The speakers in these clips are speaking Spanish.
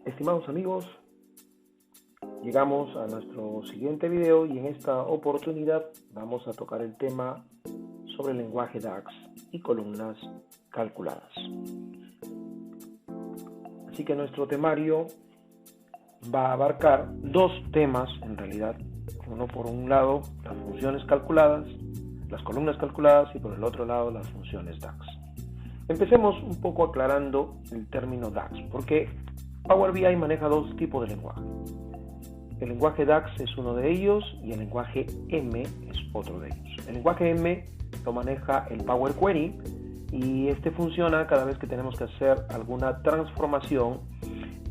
Estimados amigos, llegamos a nuestro siguiente video y en esta oportunidad vamos a tocar el tema sobre el lenguaje DAX y columnas calculadas. Así que nuestro temario va a abarcar dos temas en realidad. Uno por un lado las funciones calculadas, las columnas calculadas y por el otro lado las funciones DAX. Empecemos un poco aclarando el término DAX, porque Power BI maneja dos tipos de lenguaje. El lenguaje DAX es uno de ellos y el lenguaje M es otro de ellos. El lenguaje M lo maneja el Power Query y este funciona cada vez que tenemos que hacer alguna transformación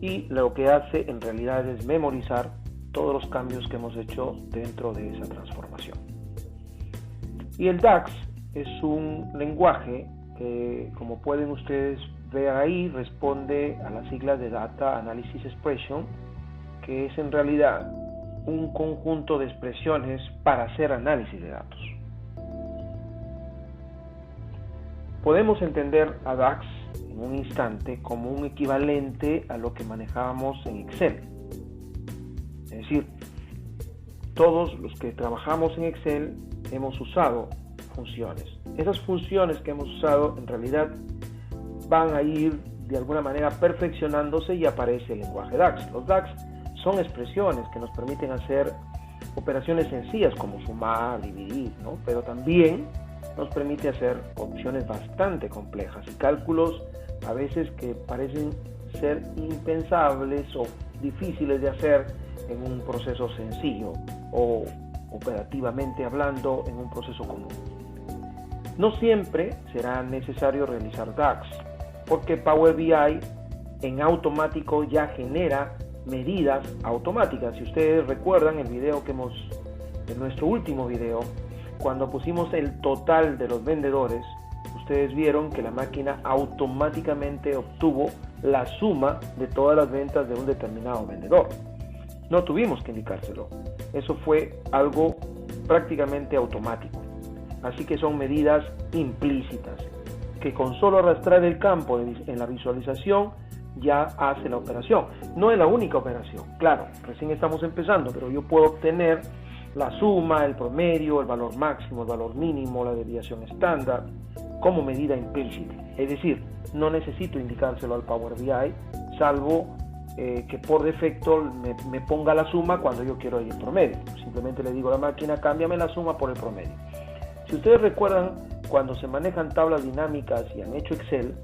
y lo que hace en realidad es memorizar todos los cambios que hemos hecho dentro de esa transformación. Y el DAX es un lenguaje que, como pueden ustedes ver ahí, responde a las siglas de Data Analysis Expression, que es en realidad un conjunto de expresiones para hacer análisis de datos. Podemos entender a DAX en un instante como un equivalente a lo que manejábamos en Excel. Es decir, todos los que trabajamos en Excel hemos usado funciones. Esas funciones que hemos usado en realidad van a ir de alguna manera perfeccionándose y aparece el lenguaje DAX. Los DAX son expresiones que nos permiten hacer operaciones sencillas como sumar, dividir, ¿no? Pero también nos permite hacer opciones bastante complejas y cálculos a veces que parecen ser impensables o difíciles de hacer en un proceso sencillo o operativamente hablando en un proceso común. No siempre será necesario realizar DAX, porque Power BI en automático ya genera medidas automáticas. Si ustedes recuerdan el video que en nuestro último video, cuando pusimos el total de los vendedores, ustedes vieron que la máquina automáticamente obtuvo la suma de todas las ventas de un determinado vendedor. No tuvimos que indicárselo. Eso fue algo prácticamente automático. Así que son medidas implícitas, que con solo arrastrar el campo en la visualización ya hace la operación. No es la única operación, claro, recién estamos empezando, pero yo puedo obtener la suma, el promedio, el valor máximo, el valor mínimo, la desviación estándar, como medida implícita. Es decir, no necesito indicárselo al Power BI, salvo que por defecto me ponga la suma cuando yo quiero el promedio. Simplemente le digo a la máquina, cámbiame la suma por el promedio. Si ustedes recuerdan, cuando se manejan tablas dinámicas y han hecho Excel,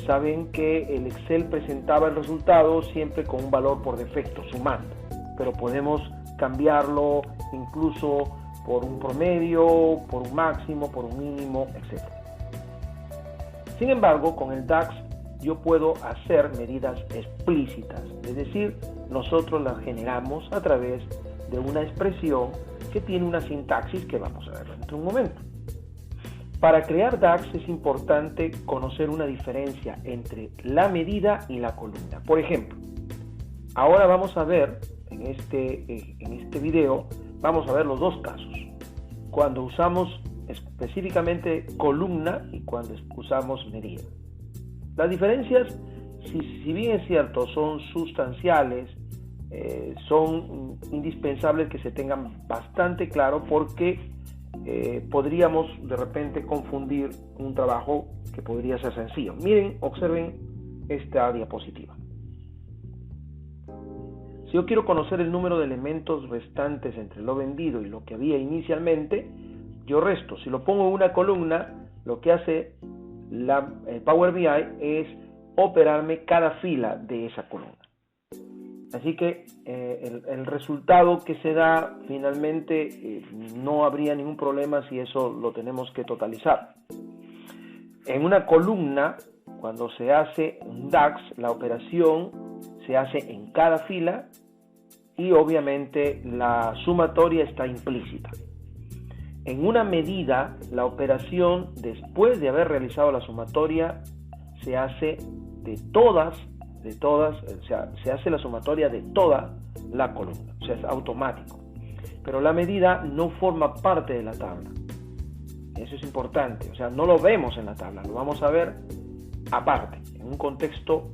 saben que el Excel presentaba el resultado siempre con un valor por defecto, sumando, pero podemos cambiarlo incluso por un promedio, por un máximo, por un mínimo, etc. Sin embargo, con el DAX yo puedo hacer medidas explícitas, es decir, nosotros las generamos a través de una expresión que tiene una sintaxis que vamos a ver dentro de un momento. Para crear DAX es importante conocer una diferencia entre la medida y la columna. Por ejemplo, ahora vamos a ver en este video, vamos a ver los dos casos. Cuando usamos específicamente columna y cuando usamos medida. Las diferencias, si bien es cierto, son sustanciales, son indispensables que se tengan bastante claro porque podríamos de repente confundir un trabajo que podría ser sencillo. Miren, observen esta diapositiva. Si yo quiero conocer el número de elementos restantes entre lo vendido y lo que había inicialmente, yo resto. Si lo pongo en una columna, lo que hace el Power BI es operarme cada fila de esa columna. Así que el resultado que se da finalmente no habría ningún problema si eso lo tenemos que totalizar. En una columna, cuando se hace un DAX, la operación se hace en cada fila y obviamente la sumatoria está implícita. En una medida, la operación, después de haber realizado la sumatoria, se hace se hace la sumatoria de toda la columna, o sea, es automático. Pero la medida no forma parte de la tabla. Eso es importante, o sea, no lo vemos en la tabla, lo vamos a ver aparte, en un contexto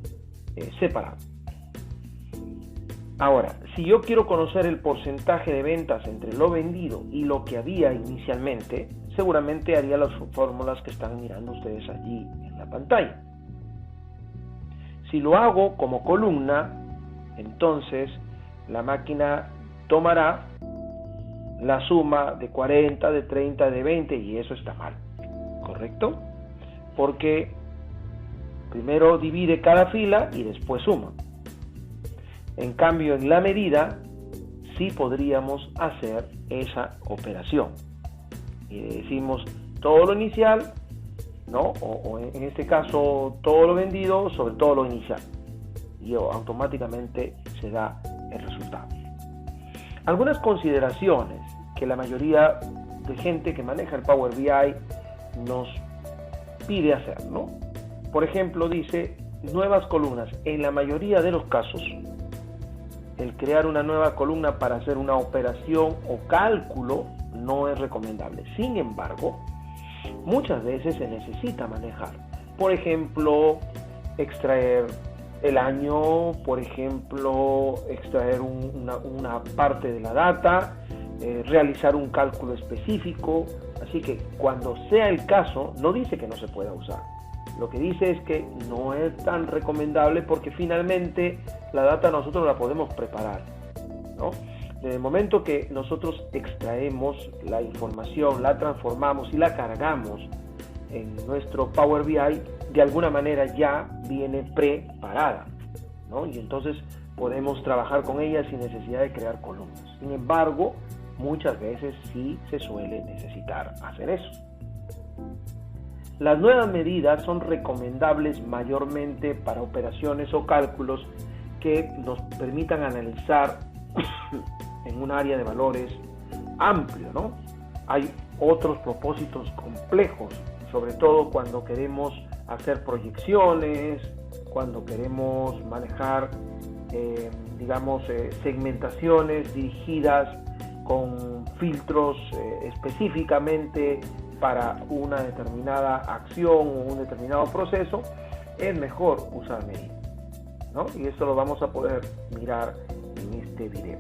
separado. Ahora, si yo quiero conocer el porcentaje de ventas entre lo vendido y lo que había inicialmente, seguramente haría las fórmulas que están mirando ustedes allí en la pantalla. Si lo hago como columna, entonces la máquina tomará la suma de 40, de 30, de 20, y eso está mal, ¿correcto? Porque primero divide cada fila y después suma. En cambio, en la medida sí podríamos hacer esa operación. Y decimos todo lo inicial, ¿no? O en este caso todo lo vendido sobre todo lo inicial. Y automáticamente se da el resultado. Algunas consideraciones que la mayoría de gente que maneja el Power BI nos pide hacer, ¿no? Por ejemplo, dice nuevas columnas. En la mayoría de los casos, el crear una nueva columna para hacer una operación o cálculo no es recomendable. Sin embargo, muchas veces se necesita manejar. Por ejemplo, extraer el año, por ejemplo, extraer una parte de la data, realizar un cálculo específico. Así que cuando sea el caso, no dice que no se pueda usar. Lo que dice es que no es tan recomendable porque finalmente la data nosotros la podemos preparar, ¿no? Desde el momento que nosotros extraemos la información, la transformamos y la cargamos en nuestro Power BI, de alguna manera ya viene preparada, ¿no? Y entonces podemos trabajar con ella sin necesidad de crear columnas. Sin embargo, muchas veces sí se suele necesitar hacer eso. Las nuevas medidas son recomendables mayormente para operaciones o cálculos que nos permitan analizar en un área de valores amplio, ¿no? Hay otros propósitos complejos, sobre todo cuando queremos hacer proyecciones, cuando queremos manejar, segmentaciones dirigidas con filtros específicamente para una determinada acción o un determinado proceso. Es mejor usar medidas, ¿no? Y esto lo vamos a poder mirar en este video.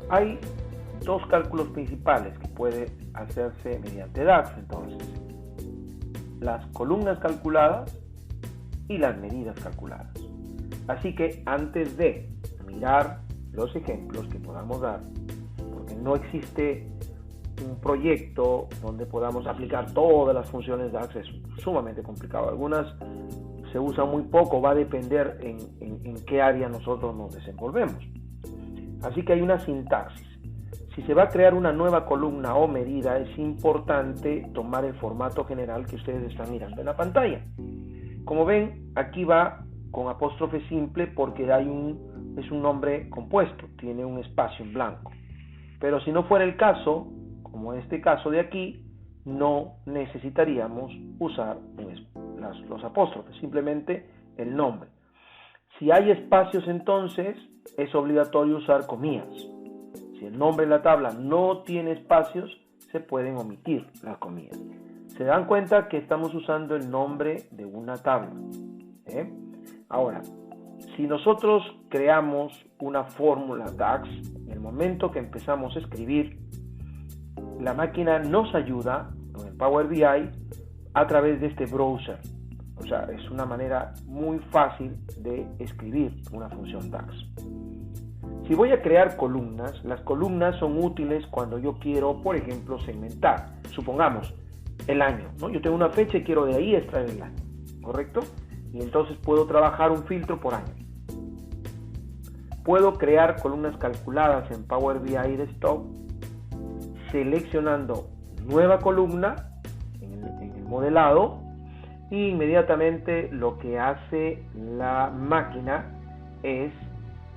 Hay dos cálculos principales que puede hacerse mediante DAX, entonces: las columnas calculadas y las medidas calculadas. Así que antes de mirar los ejemplos que podamos dar, porque no existe un proyecto donde podamos aplicar todas las funciones DAX, es sumamente complicado. Algunas se usan muy poco, va a depender en qué área nosotros nos desenvolvemos. Así que hay una sintaxis. Si se va a crear una nueva columna o medida, es importante tomar el formato general que ustedes están mirando en la pantalla. Como ven, aquí va con apóstrofe simple porque es un nombre compuesto, tiene un espacio en blanco. Pero si no fuera el caso, como este caso de aquí, no necesitaríamos usar los apóstrofes, simplemente el nombre. Si hay espacios, entonces es obligatorio usar comillas. Si el nombre de la tabla no tiene espacios, se pueden omitir las comillas. Se dan cuenta que estamos usando el nombre de una tabla, ¿eh? Ahora, si nosotros creamos una fórmula DAX, en el momento que empezamos a escribir, la máquina nos ayuda con el Power BI a través de este browser. O sea, es una manera muy fácil de escribir una función DAX. Si voy a crear columnas, las columnas son útiles cuando yo quiero, por ejemplo, segmentar. Supongamos el año, ¿no? Yo tengo una fecha y quiero de ahí extraer el año, ¿correcto? Y entonces puedo trabajar un filtro por año. Puedo crear columnas calculadas en Power BI Desktop seleccionando nueva columna en el modelado, y inmediatamente lo que hace la máquina es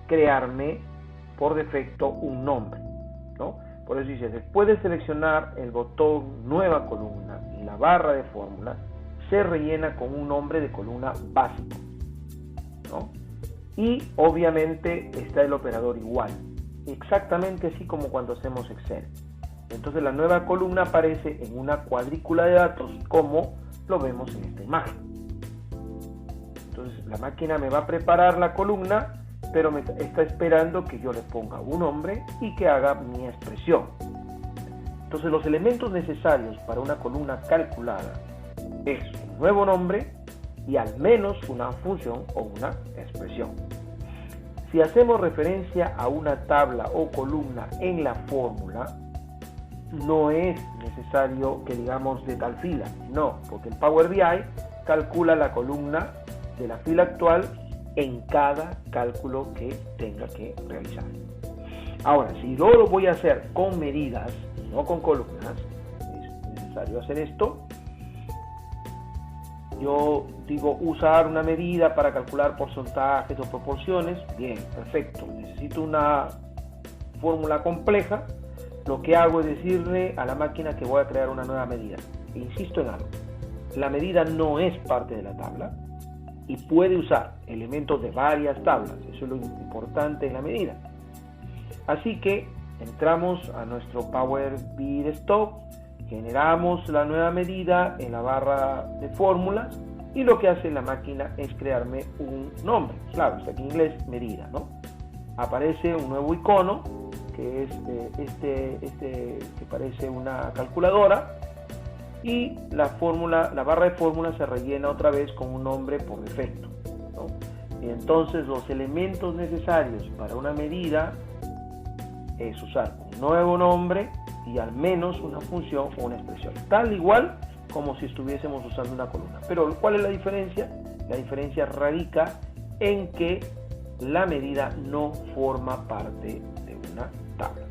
crearme por defecto un nombre, ¿no? Por eso dice, después de seleccionar el botón nueva columna y la barra de fórmula, se rellena con un nombre de columna básico, ¿no? Y obviamente está el operador igual, exactamente así como cuando hacemos Excel. Entonces la nueva columna aparece en una cuadrícula de datos como lo vemos en esta imagen. Entonces la máquina me va a preparar la columna, pero me está esperando que yo le ponga un nombre y que haga mi expresión. Entonces los elementos necesarios para una columna calculada es un nuevo nombre y al menos una función o una expresión. Si hacemos referencia a una tabla o columna en la fórmula, no es necesario que digamos de tal fila, no, porque el Power BI calcula la columna de la fila actual en cada cálculo que tenga que realizar. Ahora, si yo lo voy a hacer con medidas, no con columnas, es necesario hacer esto. Yo digo usar una medida para calcular porcentajes o proporciones. Bien, perfecto. Necesito una fórmula compleja. Lo que hago es decirle a la máquina que voy a crear una nueva medida. Insisto en algo. La medida no es parte de la tabla y puede usar elementos de varias tablas. Eso es lo importante en la medida. Así que entramos a nuestro Power BI Desktop, generamos la nueva medida en la barra de fórmulas y lo que hace la máquina es crearme un nombre. Claro, está aquí en inglés, medida, ¿no? Aparece un nuevo icono que es que parece una calculadora y la barra de fórmulas se rellena otra vez con un nombre por defecto, ¿no? Y entonces los elementos necesarios para una medida es usar un nuevo nombre y al menos una función o una expresión, tal igual como si estuviésemos usando una columna. Pero ¿cuál es la diferencia? La diferencia radica en que la medida no forma parte de una tabla.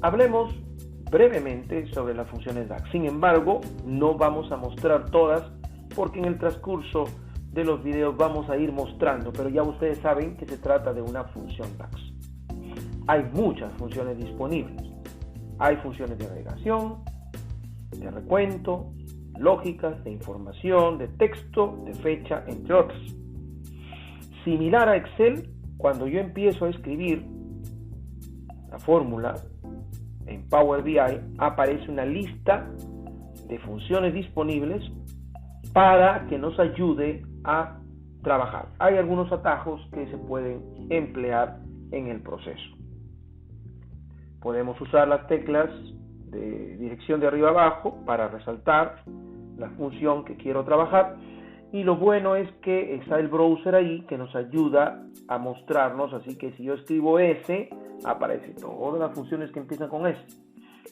Hablemos brevemente sobre las funciones DAX. Sin embargo, no vamos a mostrar todas porque en el transcurso de los videos vamos a ir mostrando, pero ya ustedes saben que se trata de una función DAX. Hay muchas funciones disponibles. Hay funciones de agregación, de recuento, lógicas, de información, de texto, de fecha, entre otras. Similar a Excel, cuando yo empiezo a escribir la fórmula en Power BI, aparece una lista de funciones disponibles para que nos ayude a trabajar. Hay algunos atajos que se pueden emplear en el proceso. Podemos usar las teclas de dirección de arriba a abajo para resaltar la función que quiero trabajar. Y lo bueno es que está el browser ahí que nos ayuda a mostrarnos, así que si yo escribo S, aparecen todas las funciones que empiezan con S.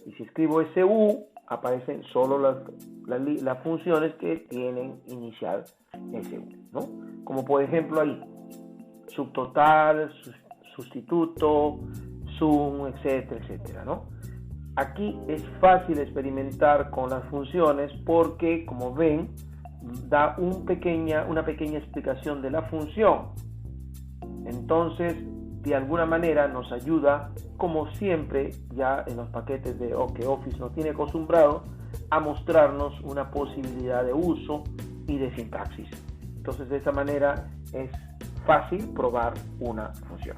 Y si escribo SU, aparecen solo las funciones que tienen inicial SU, ¿no? Como por ejemplo ahí, subtotal, sustituto, sum, etcétera, etcétera, ¿no? Aquí es fácil experimentar con las funciones porque, como ven, da una pequeña explicación de la función. Entonces, de alguna manera nos ayuda, como siempre, ya en los paquetes de que Office nos tiene acostumbrado, a mostrarnos una posibilidad de uso y de sintaxis. Entonces, de esta manera es fácil probar una función.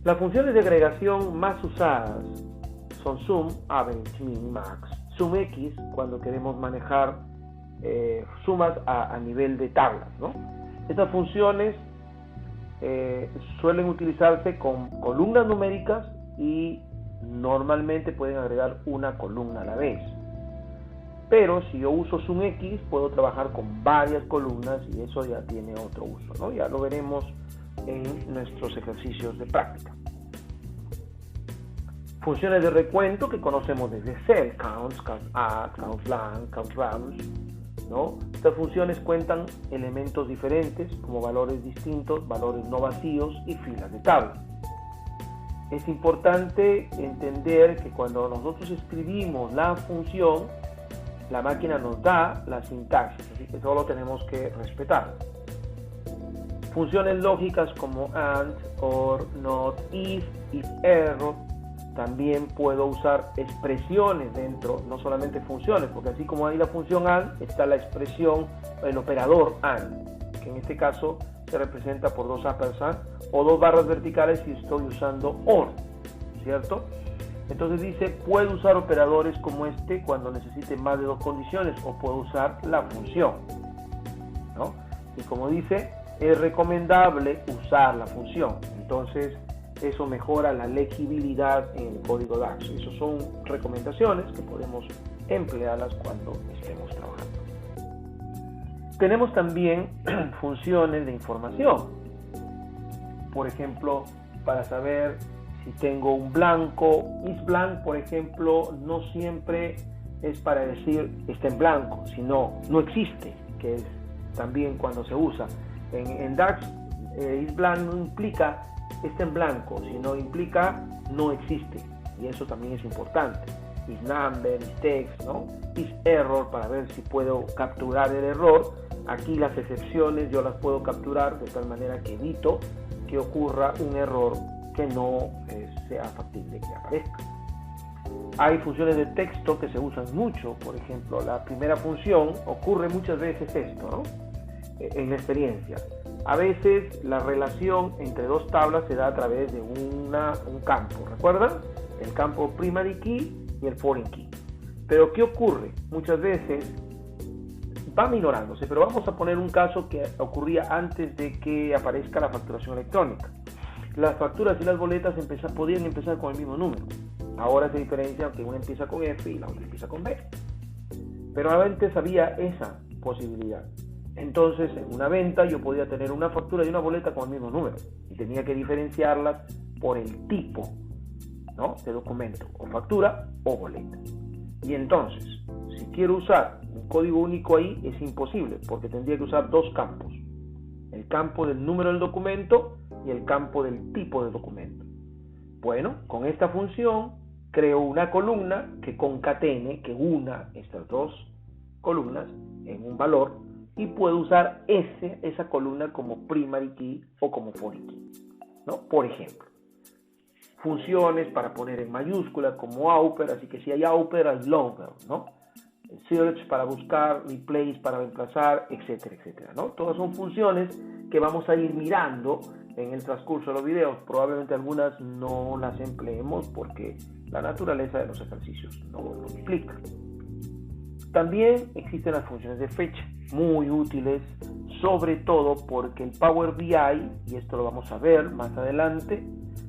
Las funciones de agregación más usadas son sum, average, min, max, sumx cuando queremos manejar sumas a nivel de tablas, ¿no? Estas funciones suelen utilizarse con columnas numéricas y normalmente pueden agregar una columna a la vez. Pero si yo uso sumx puedo trabajar con varias columnas y eso ya tiene otro uso, ¿no? Ya lo veremos en nuestros ejercicios de práctica. Funciones de recuento que conocemos desde Excel, counts, count_add, count_lang, count_rows, ¿no? Estas funciones cuentan elementos diferentes como valores distintos, valores no vacíos y filas de tabla. Es importante entender que cuando nosotros escribimos la función, la máquina nos da la sintaxis, así que solo tenemos que respetar. Funciones lógicas como AND, OR, NOT, if error. También puedo usar expresiones dentro, no solamente funciones, porque así como hay la función AND, está la expresión, el operador AND, que en este caso se representa por dos ampersand o dos barras verticales si estoy usando OR, ¿cierto? Entonces dice, puedo usar operadores como este cuando necesite más de dos condiciones, o puedo usar la función, ¿no? Y como dice, es recomendable usar la función. Entonces eso mejora la legibilidad en el código DAX. Esas son recomendaciones que podemos emplearlas cuando estemos trabajando. Tenemos también funciones de información. Por ejemplo, para saber si tengo un blanco, isBlank, por ejemplo, no siempre es para decir está en blanco, sino no existe, que es también cuando se usa. En DAX, isBlank no implica está en blanco, sino implica no existe, y eso también es importante. isNumber, isText, ¿no? isError, para ver si puedo capturar el error. Aquí las excepciones yo las puedo capturar de tal manera que evito que ocurra un error que no sea factible que aparezca. Hay funciones de texto que se usan mucho. Por ejemplo, la primera función, ocurre muchas veces esto, ¿no? En la experiencia. A veces la relación entre dos tablas se da a través de un campo. ¿Recuerdan? El campo primary key y el foreign key. Pero ¿qué ocurre? Muchas veces va minorándose, pero vamos a poner un caso que ocurría antes de que aparezca la facturación electrónica. Las facturas y las boletas podían empezar con el mismo número. Ahora se diferencia, aunque una empieza con F y la otra empieza con B. Pero antes había esa posibilidad. Entonces, en una venta yo podía tener una factura y una boleta con el mismo número. Y tenía que diferenciarlas por el tipo, ¿no?, de documento, o factura o boleta. Y entonces, si quiero usar un código único ahí, es imposible, porque tendría que usar dos campos. El campo del número del documento y el campo del tipo de documento. Bueno, con esta función creo una columna que concatene, que una estas dos columnas en un valor, y puedo usar esa columna como primary key o como foreign key, ¿no? Por ejemplo, funciones para poner en mayúscula como auper, así que si hay auper hay longer, ¿no? Search para buscar, replace para reemplazar, etcétera, etcétera, ¿no? Todas son funciones que vamos a ir mirando en el transcurso de los videos. Probablemente algunas no las empleemos porque la naturaleza de los ejercicios no lo implica. También existen las funciones de fecha, muy útiles, sobre todo porque el Power BI, y esto lo vamos a ver más adelante,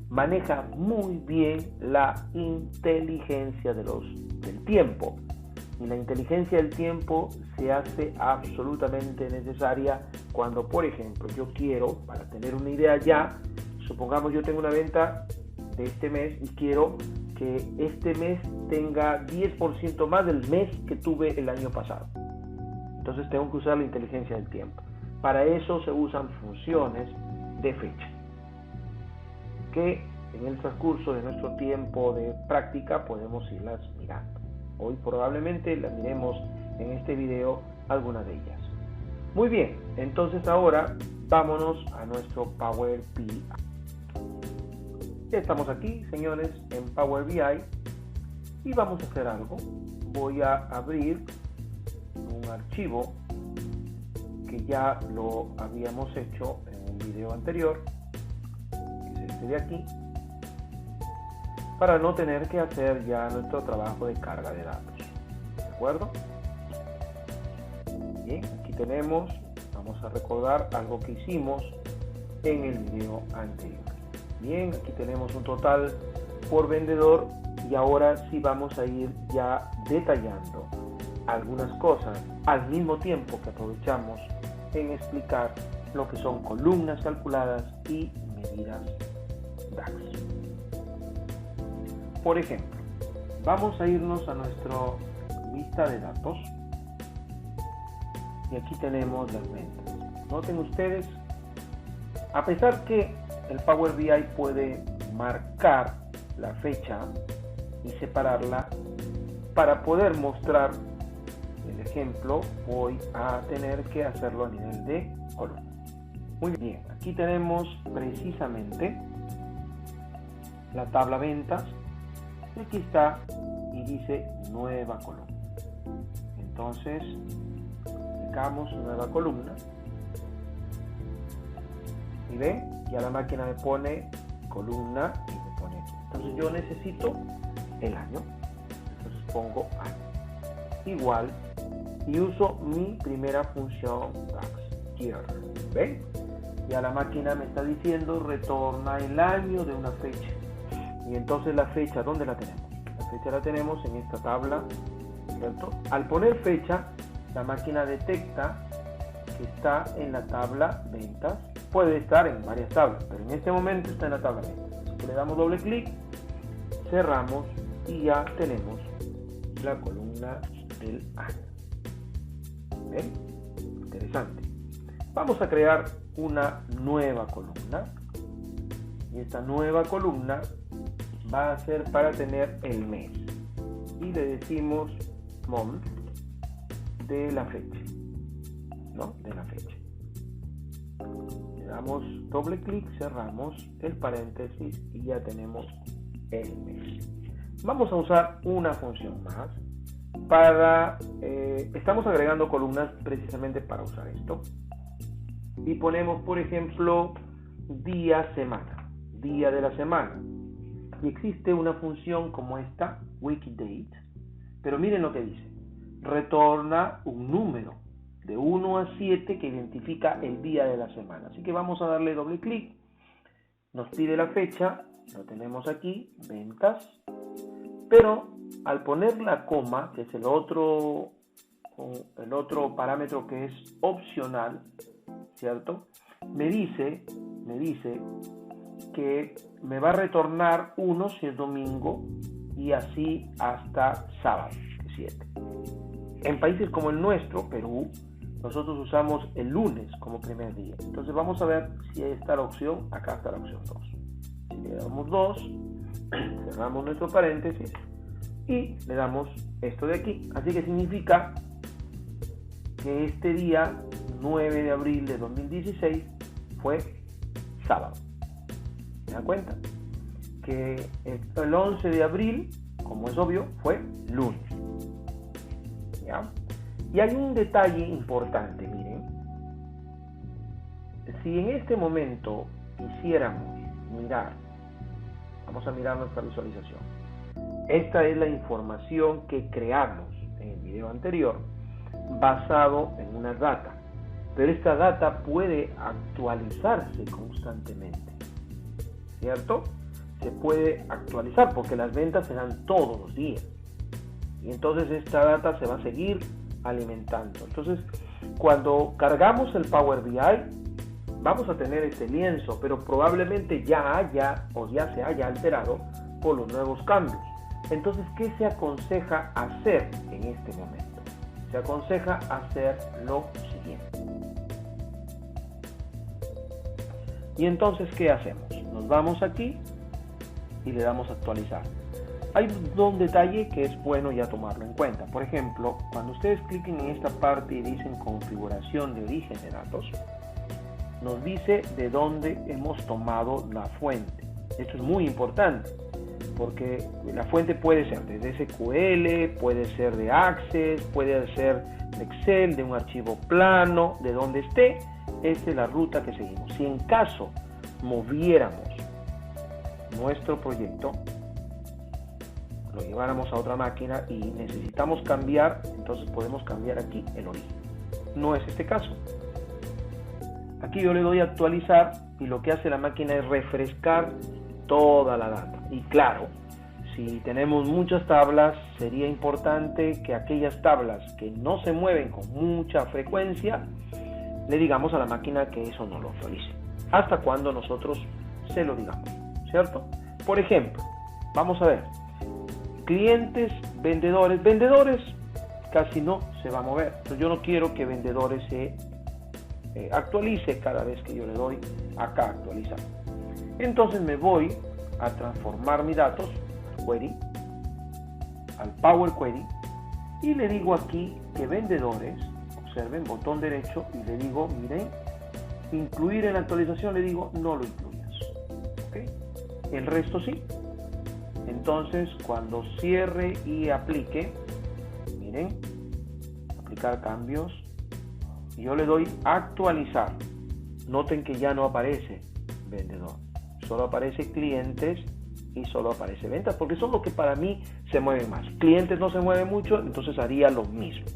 maneja muy bien la inteligencia del tiempo. Y la inteligencia del tiempo se hace absolutamente necesaria cuando, por ejemplo, yo quiero, para tener una idea ya, supongamos yo tengo una venta de este mes y quiero que este mes tenga 10% más del mes que tuve el año pasado. Entonces tengo que usar la inteligencia del tiempo. Para eso se usan funciones de fecha, que en el transcurso de nuestro tiempo de práctica podemos irlas mirando. Hoy probablemente las miremos en este video, algunas de ellas. Muy bien, entonces ahora vámonos a nuestro Power BI. Ya estamos aquí, señores, en Power BI y vamos a hacer algo. Voy a abrir un archivo que ya lo habíamos hecho en un video anterior, que es este de aquí, para no tener que hacer ya nuestro trabajo de carga de datos. ¿De acuerdo? Bien, aquí tenemos, vamos a recordar algo que hicimos en el video anterior. Bien, aquí tenemos un total por vendedor y ahora sí vamos a ir ya detallando algunas cosas al mismo tiempo que aprovechamos en explicar lo que son columnas calculadas y medidas DAX. Por ejemplo, vamos a irnos a nuestra lista de datos y aquí tenemos las ventas. Noten ustedes, a pesar que el Power BI puede marcar la fecha y separarla, para poder mostrar el ejemplo voy a tener que hacerlo a nivel de columna. Muy bien, aquí tenemos precisamente la tabla ventas. Y aquí está y dice nueva columna. Entonces clicamos nueva columna y ven, ya la máquina me pone columna y me pone aquí. Entonces yo necesito el año. Entonces pongo año. Igual, y uso mi primera función DAX, year. ¿Ven? Ya la máquina me está diciendo retorna el año de una fecha. Y entonces la fecha, ¿dónde la tenemos? La fecha la tenemos en esta tabla, ¿cierto? Al poner fecha, la máquina detecta que está en la tabla ventas. Puede estar en varias tablas, pero en este momento está en la tabla ventas. Así que le damos doble clic, cerramos y ya tenemos la columna del año. ¿Ven? Interesante. Vamos a crear una nueva columna. Y esta nueva columna va a ser para tener el mes. Y le decimos month de la fecha. ¿No? De la fecha. Le damos doble clic, cerramos el paréntesis y ya tenemos el mes. Vamos a usar una función más para estamos agregando columnas precisamente para usar esto, y ponemos por ejemplo día semana, día de la semana, y existe una función como esta, weekdate, pero miren lo que dice: retorna un número de 1 a 7 que identifica el día de la semana. Así que vamos a darle doble clic, nos pide la fecha, lo tenemos aquí, ventas, pero al poner la coma, que es el otro parámetro que es opcional, ¿cierto? Me dice que me va a retornar 1 si es domingo y así hasta sábado, 7. En países como el nuestro, Perú, nosotros usamos el lunes como primer día. Entonces vamos a ver si está la opción. Acá está la opción 2. Si le damos 2, cerramos nuestro paréntesis y le damos esto de aquí. Así que significa que este día 9 de abril de 2016 fue sábado. ¿Se dan cuenta? Que el 11 de abril, como es obvio, fue lunes. ¿Ya? Y hay un detalle importante, miren. Si en este momento quisiéramos mirar, vamos a mirar nuestra visualización. Esta es la información que creamos en el video anterior, basado en una data. Pero esta data puede actualizarse constantemente, ¿cierto? Se puede actualizar porque las ventas se dan todos los días. Y entonces esta data se va a seguir alimentando. Entonces, cuando cargamos el Power BI, vamos a tener este lienzo, pero probablemente ya haya o ya se haya alterado por los nuevos cambios. Entonces, ¿qué se aconseja hacer en este momento? Se aconseja hacer lo siguiente. Y entonces, ¿qué hacemos? Nos vamos aquí y le damos a actualizar. Hay un detalle que es bueno ya tomarlo en cuenta. Por ejemplo, cuando ustedes cliquen en esta parte y dicen configuración de origen de datos, nos dice de dónde hemos tomado la fuente. Esto es muy importante porque la fuente puede ser de SQL, puede ser de Access, puede ser de Excel, de un archivo plano, de donde esté. Esta es la ruta que seguimos. Si en caso moviéramos nuestro proyecto, lo lleváramos a otra máquina y necesitamos cambiar, entonces podemos cambiar aquí el origen. No es este caso. Aquí yo le doy a actualizar y lo que hace la máquina es refrescar toda la data. Y claro, si tenemos muchas tablas, sería importante que aquellas tablas que no se mueven con mucha frecuencia, le digamos a la máquina que eso no lo actualice. Hasta cuando nosotros se lo digamos, ¿cierto? Por ejemplo, vamos a ver. Clientes, vendedores casi no se va a mover. Entonces yo no quiero que vendedores se actualice cada vez que yo le doy acá actualizar. Entonces me voy a transformar mis datos al query, al Power Query, y le digo aquí que vendedores, observen, botón derecho, y le digo, miren, incluir en la actualización, le digo no lo incluyas. ¿Okay? El resto sí. Entonces, cuando cierre y aplique, miren, aplicar cambios, y yo le doy actualizar. Noten que ya no aparece vendedor, solo aparece clientes y solo aparece ventas, porque son los que para mí se mueven más. Clientes no se mueven mucho, entonces haría lo mismo.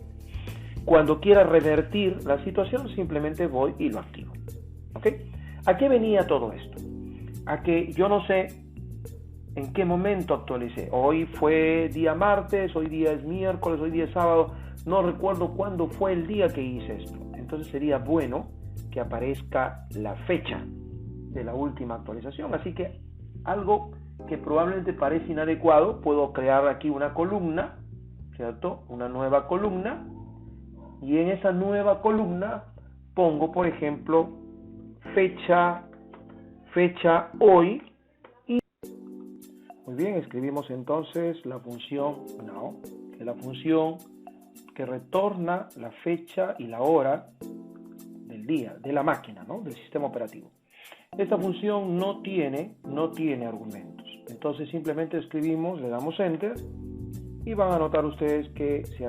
Cuando quiera revertir la situación, simplemente voy y lo activo. ¿Ok? ¿A qué venía todo esto? A que yo no sé en qué momento actualicé. Hoy fue día martes, hoy día es miércoles, hoy día es sábado. No recuerdo cuándo fue el día que hice esto. Entonces sería bueno que aparezca la fecha de la última actualización. Así que algo que probablemente parece inadecuado, puedo crear aquí una columna, ¿cierto? Una nueva columna. Y en esa nueva columna pongo, por ejemplo, fecha hoy. Y muy bien, escribimos entonces la función now, que es la función que retorna la fecha y la hora del día, de la máquina, ¿no? Del sistema operativo. Esta función no tiene argumentos. Entonces simplemente escribimos, le damos enter y van a notar ustedes que se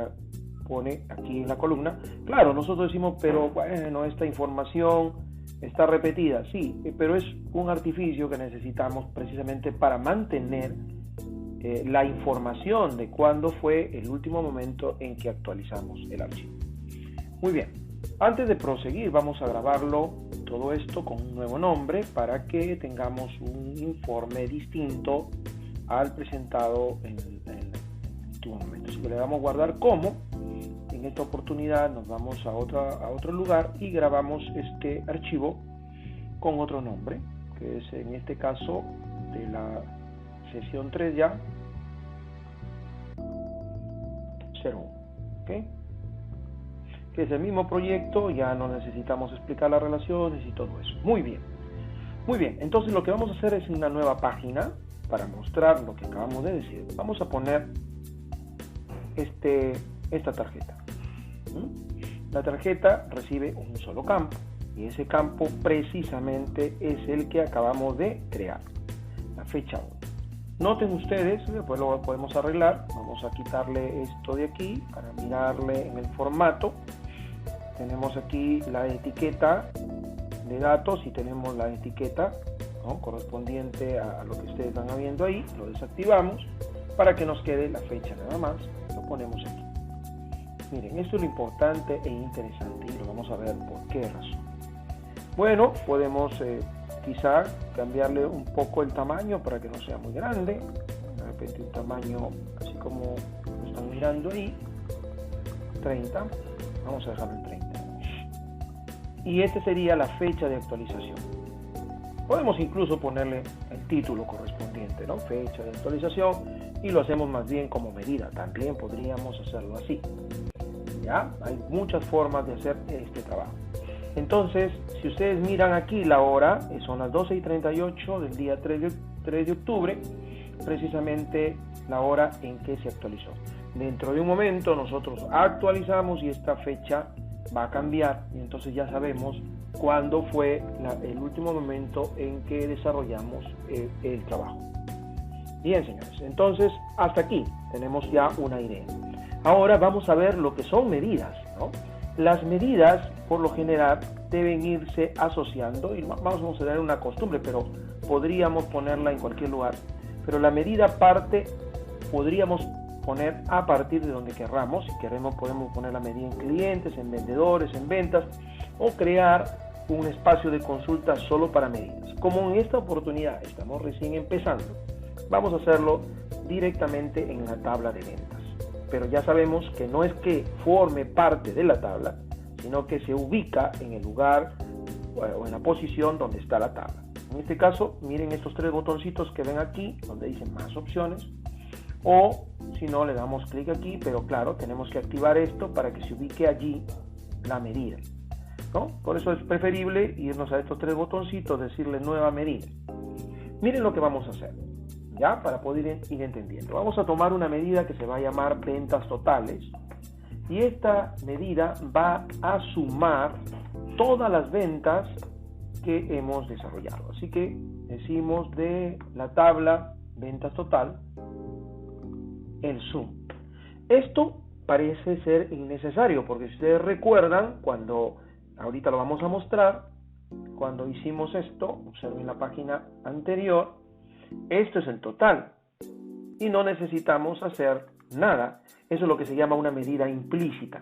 pone aquí en la columna. Claro, nosotros decimos, pero bueno, esta información está repetida. Sí, pero es un artificio que necesitamos precisamente para mantener la información de cuándo fue el último momento en que actualizamos el archivo. Muy bien, antes de proseguir vamos a grabarlo todo esto con un nuevo nombre para que tengamos un informe distinto al presentado en el último momento. Así que le damos guardar como. En esta oportunidad nos vamos a otro lugar y grabamos este archivo con otro nombre, que es en este caso de la sesión 3 ya, 01, ¿ok? Que es el mismo proyecto, ya no necesitamos explicar las relaciones y todo eso. Muy bien, entonces lo que vamos a hacer es una nueva página para mostrar lo que acabamos de decir. Vamos a poner esta tarjeta. La tarjeta recibe un solo campo y ese campo precisamente es el que acabamos de crear, la fecha 1. Noten ustedes, después lo podemos arreglar. Vamos a quitarle esto de aquí para mirarle en el formato. Tenemos aquí la etiqueta de datos y tenemos la etiqueta, ¿no?, correspondiente a lo que ustedes están viendo ahí. Lo desactivamos para que nos quede la fecha nada más. Lo ponemos aquí. Miren, esto es lo importante e interesante y lo vamos a ver por qué razón. Bueno, podemos quizá cambiarle un poco el tamaño para que no sea muy grande. De repente un tamaño así como lo están mirando ahí, 30. Vamos a dejarlo en 30. Y esta sería la fecha de actualización. Podemos incluso ponerle el título correspondiente, ¿no? Fecha de actualización, y lo hacemos más bien como medida. También podríamos hacerlo así. ¿Ya? Hay muchas formas de hacer este trabajo. Entonces, si ustedes miran aquí la hora, son las 12:38 del día 3 de octubre, precisamente la hora en que se actualizó. Dentro de un momento nosotros actualizamos y esta fecha va a cambiar, y entonces ya sabemos cuándo fue el último momento en que desarrollamos el trabajo. Bien, señores, entonces hasta aquí tenemos ya una idea. Ahora vamos a ver lo que son medidas, ¿no? Las medidas, por lo general, deben irse asociando, y vamos a tener una costumbre, pero podríamos ponerla en cualquier lugar. Pero la medida podríamos poner a partir de donde querramos. Si queremos, podemos poner la medida en clientes, en vendedores, en ventas, o crear un espacio de consulta solo para medidas. Como en esta oportunidad estamos recién empezando, vamos a hacerlo directamente en la tabla de ventas. Pero ya sabemos que no es que forme parte de la tabla, sino que se ubica en el lugar o en la posición donde está la tabla. En este caso, miren estos tres botoncitos que ven aquí, donde dicen más opciones, o si no, le damos clic aquí, pero claro, tenemos que activar esto para que se ubique allí la medida, ¿no? Por eso es preferible irnos a estos tres botoncitos, decirle nueva medida. Miren lo que vamos a hacer, ¿ya? Para poder ir entendiendo. Vamos a tomar una medida que se va a llamar ventas totales, y esta medida va a sumar todas las ventas que hemos desarrollado. Así que decimos de la tabla ventas total el sum. Esto parece ser innecesario, porque si ustedes recuerdan, ahorita lo vamos a mostrar, cuando hicimos esto, observen la página anterior, Esto es el total y no necesitamos hacer nada. Eso es lo que se llama una medida implícita.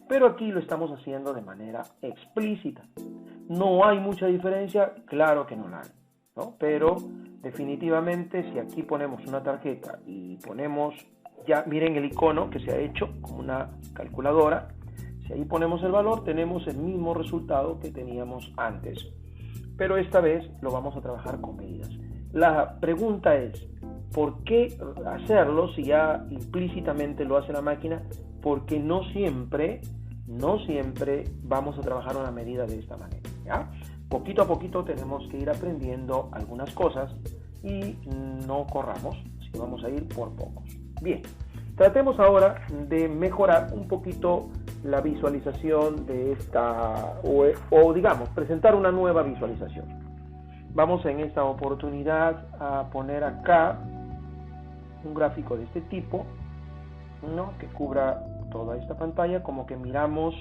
Pero aquí lo estamos haciendo de manera explícita. ¿No hay mucha diferencia? Claro que no la hay, ¿no? Pero definitivamente si aquí ponemos una tarjeta y ponemos, ya miren el icono que se ha hecho como una calculadora, si ahí ponemos el valor tenemos el mismo resultado que teníamos antes, pero esta vez lo vamos a trabajar con medidas. La pregunta es, ¿por qué hacerlo si ya implícitamente lo hace la máquina? Porque no siempre vamos a trabajar una medida de esta manera, ¿ya? Poquito a poquito tenemos que ir aprendiendo algunas cosas y no corramos, así que vamos a ir por pocos. Bien, tratemos ahora de mejorar un poquito la visualización de esta, o digamos, presentar una nueva visualización. Vamos en esta oportunidad a poner acá un gráfico de este tipo, ¿no? Que cubra toda esta pantalla, como que miramos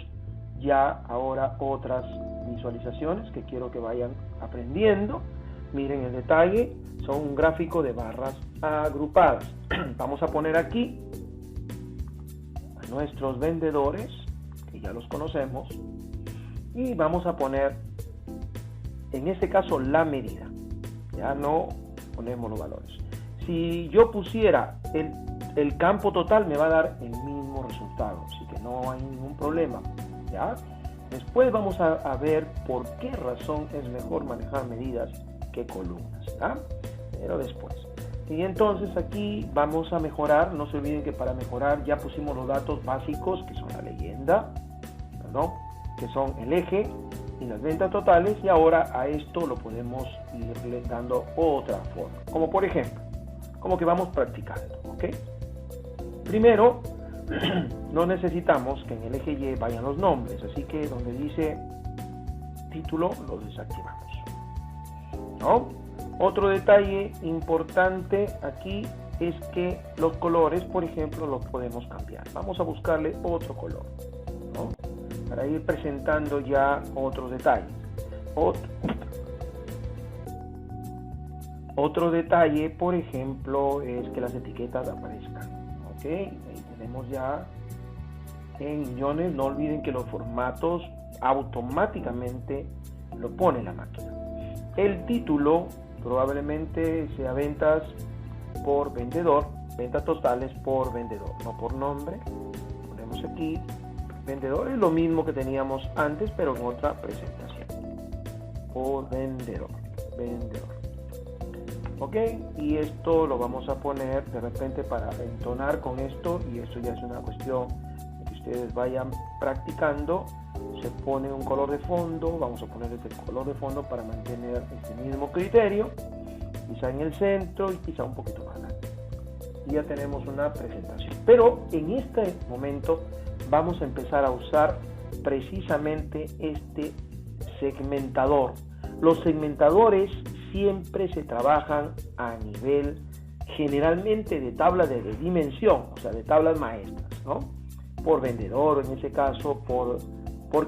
ya ahora otras visualizaciones que quiero que vayan aprendiendo. Miren el detalle, son un gráfico de barras agrupadas. Vamos a poner aquí a nuestros vendedores, que ya los conocemos, y vamos a poner en este caso la medida, ya no ponemos los valores. Si yo pusiera el campo total me va a dar el mismo resultado, así que no hay ningún problema, ¿ya? Después vamos a ver por qué razón es mejor manejar medidas que columnas, ¿ya? Pero después. Y entonces aquí vamos a mejorar, no se olviden que para mejorar ya pusimos los datos básicos, que son la leyenda, perdón, que son el eje y las ventas totales, y ahora a esto lo podemos irle dando otra forma, como por ejemplo, como que vamos practicando, ¿ok? Primero, no necesitamos que en el eje Y vayan los nombres, así que donde dice título lo desactivamos, ¿no? Otro detalle importante aquí es que los colores, por ejemplo, los podemos cambiar. Vamos a buscarle otro color, ¿no? Para ir presentando ya otros detalles. Otro detalle, por ejemplo, es que las etiquetas aparezcan, ¿ok? Ahí tenemos ya en millones. No olviden que los formatos automáticamente lo pone la máquina. El título probablemente sea ventas por vendedor, ventas totales por vendedor, no por nombre. Ponemos aquí vendedor, es lo mismo que teníamos antes, pero en otra presentación. Por vendedor. Ok, y esto lo vamos a poner de repente para entonar con esto, y eso ya es una cuestión que ustedes vayan practicando. Se pone un color de fondo, vamos a poner este color de fondo para mantener este mismo criterio, quizá en el centro y quizá un poquito más grande. Y ya tenemos una presentación, pero en este momento vamos a empezar a usar precisamente este segmentador. Los segmentadores siempre se trabajan a nivel generalmente de tabla de dimensión, o sea, de tablas maestras, ¿no? Por vendedor, en ese caso por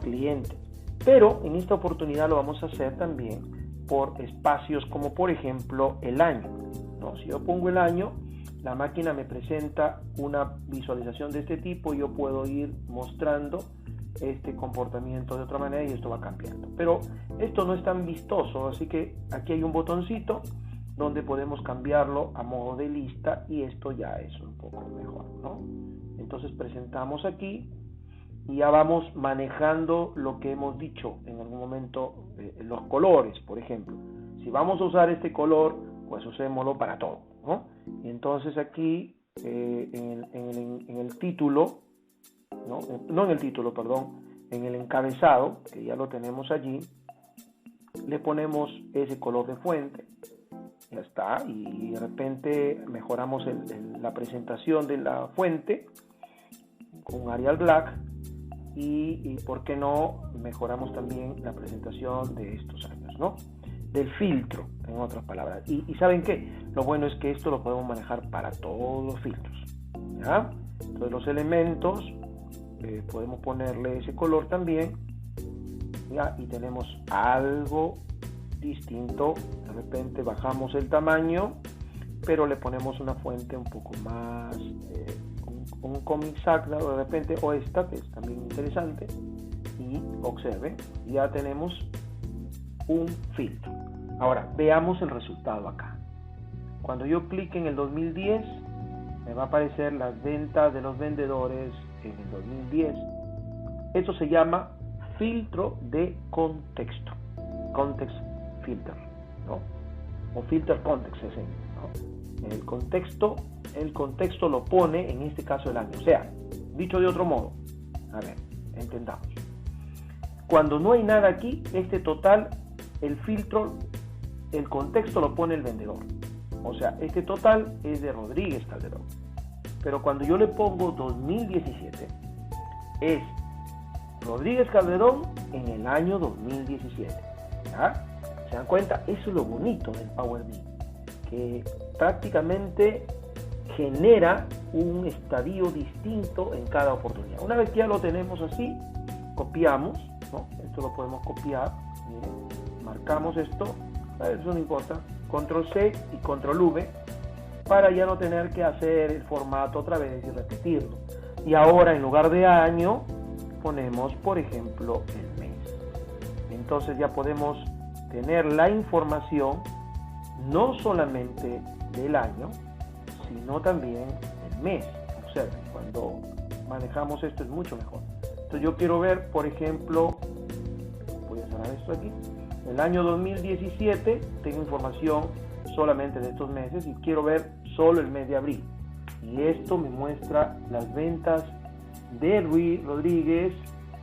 cliente. Pero en esta oportunidad lo vamos a hacer también por espacios, como por ejemplo el año, ¿no? Si yo pongo el año, la máquina me presenta una visualización de este tipo y yo puedo ir mostrando este comportamiento de otra manera y esto va cambiando. Pero esto no es tan vistoso, así que aquí hay un botoncito donde podemos cambiarlo a modo de lista y esto ya es un poco mejor, ¿no? Entonces presentamos aquí y ya vamos manejando lo que hemos dicho en algún momento, los colores, por ejemplo. Si vamos a usar este color, pues usémoslo para todo, ¿no? Y entonces aquí en el título, no en el título, perdón, en el encabezado, que ya lo tenemos allí, le ponemos ese color de fuente, ya está, y de repente mejoramos la presentación de la fuente con Arial Black, y por qué no mejoramos también la presentación de estos años, ¿no? Del filtro, en otras palabras. Y ¿saben qué? Lo bueno es que esto lo podemos manejar para todos los filtros, ¿ya? Entonces los elementos podemos ponerle ese color también, ¿ya? Y tenemos algo distinto. De repente bajamos el tamaño pero le ponemos una fuente un poco más, un Comic Sans de repente, o esta, que es también interesante, y observen, ya tenemos un filtro. Ahora, veamos el resultado acá. Cuando yo clique en el 2010, me va a aparecer las ventas de los vendedores en el 2010. Esto se llama filtro de contexto, context filter, ¿no? O filter context, ¿no? El contexto lo pone, en este caso, el año. O sea, dicho de otro modo, a ver, entendamos. Cuando no hay nada aquí, este total, el filtro, el contexto lo pone el vendedor. O sea, este total es de Rodríguez Calderón. Pero cuando yo le pongo 2017, es Rodríguez Calderón en el año 2017. ¿Ya? ¿Se dan cuenta? Eso es lo bonito del Power BI, que prácticamente genera un estadio distinto en cada oportunidad. Una vez que ya lo tenemos así, copiamos, ¿no? Esto lo podemos copiar, miren, marcamos esto, eso no importa, control C y control V, para ya no tener que hacer el formato otra vez y repetirlo. Y ahora, en lugar de año, ponemos, por ejemplo, el mes. Entonces ya podemos tener la información no solamente del año, sino también del mes. Observen, cuando manejamos esto es mucho mejor. Entonces yo quiero ver, por ejemplo, voy a cerrar esto aquí, el año 2017, tengo información solamente de estos meses y quiero ver solo el mes de abril. Y esto me muestra las ventas de Luis Rodríguez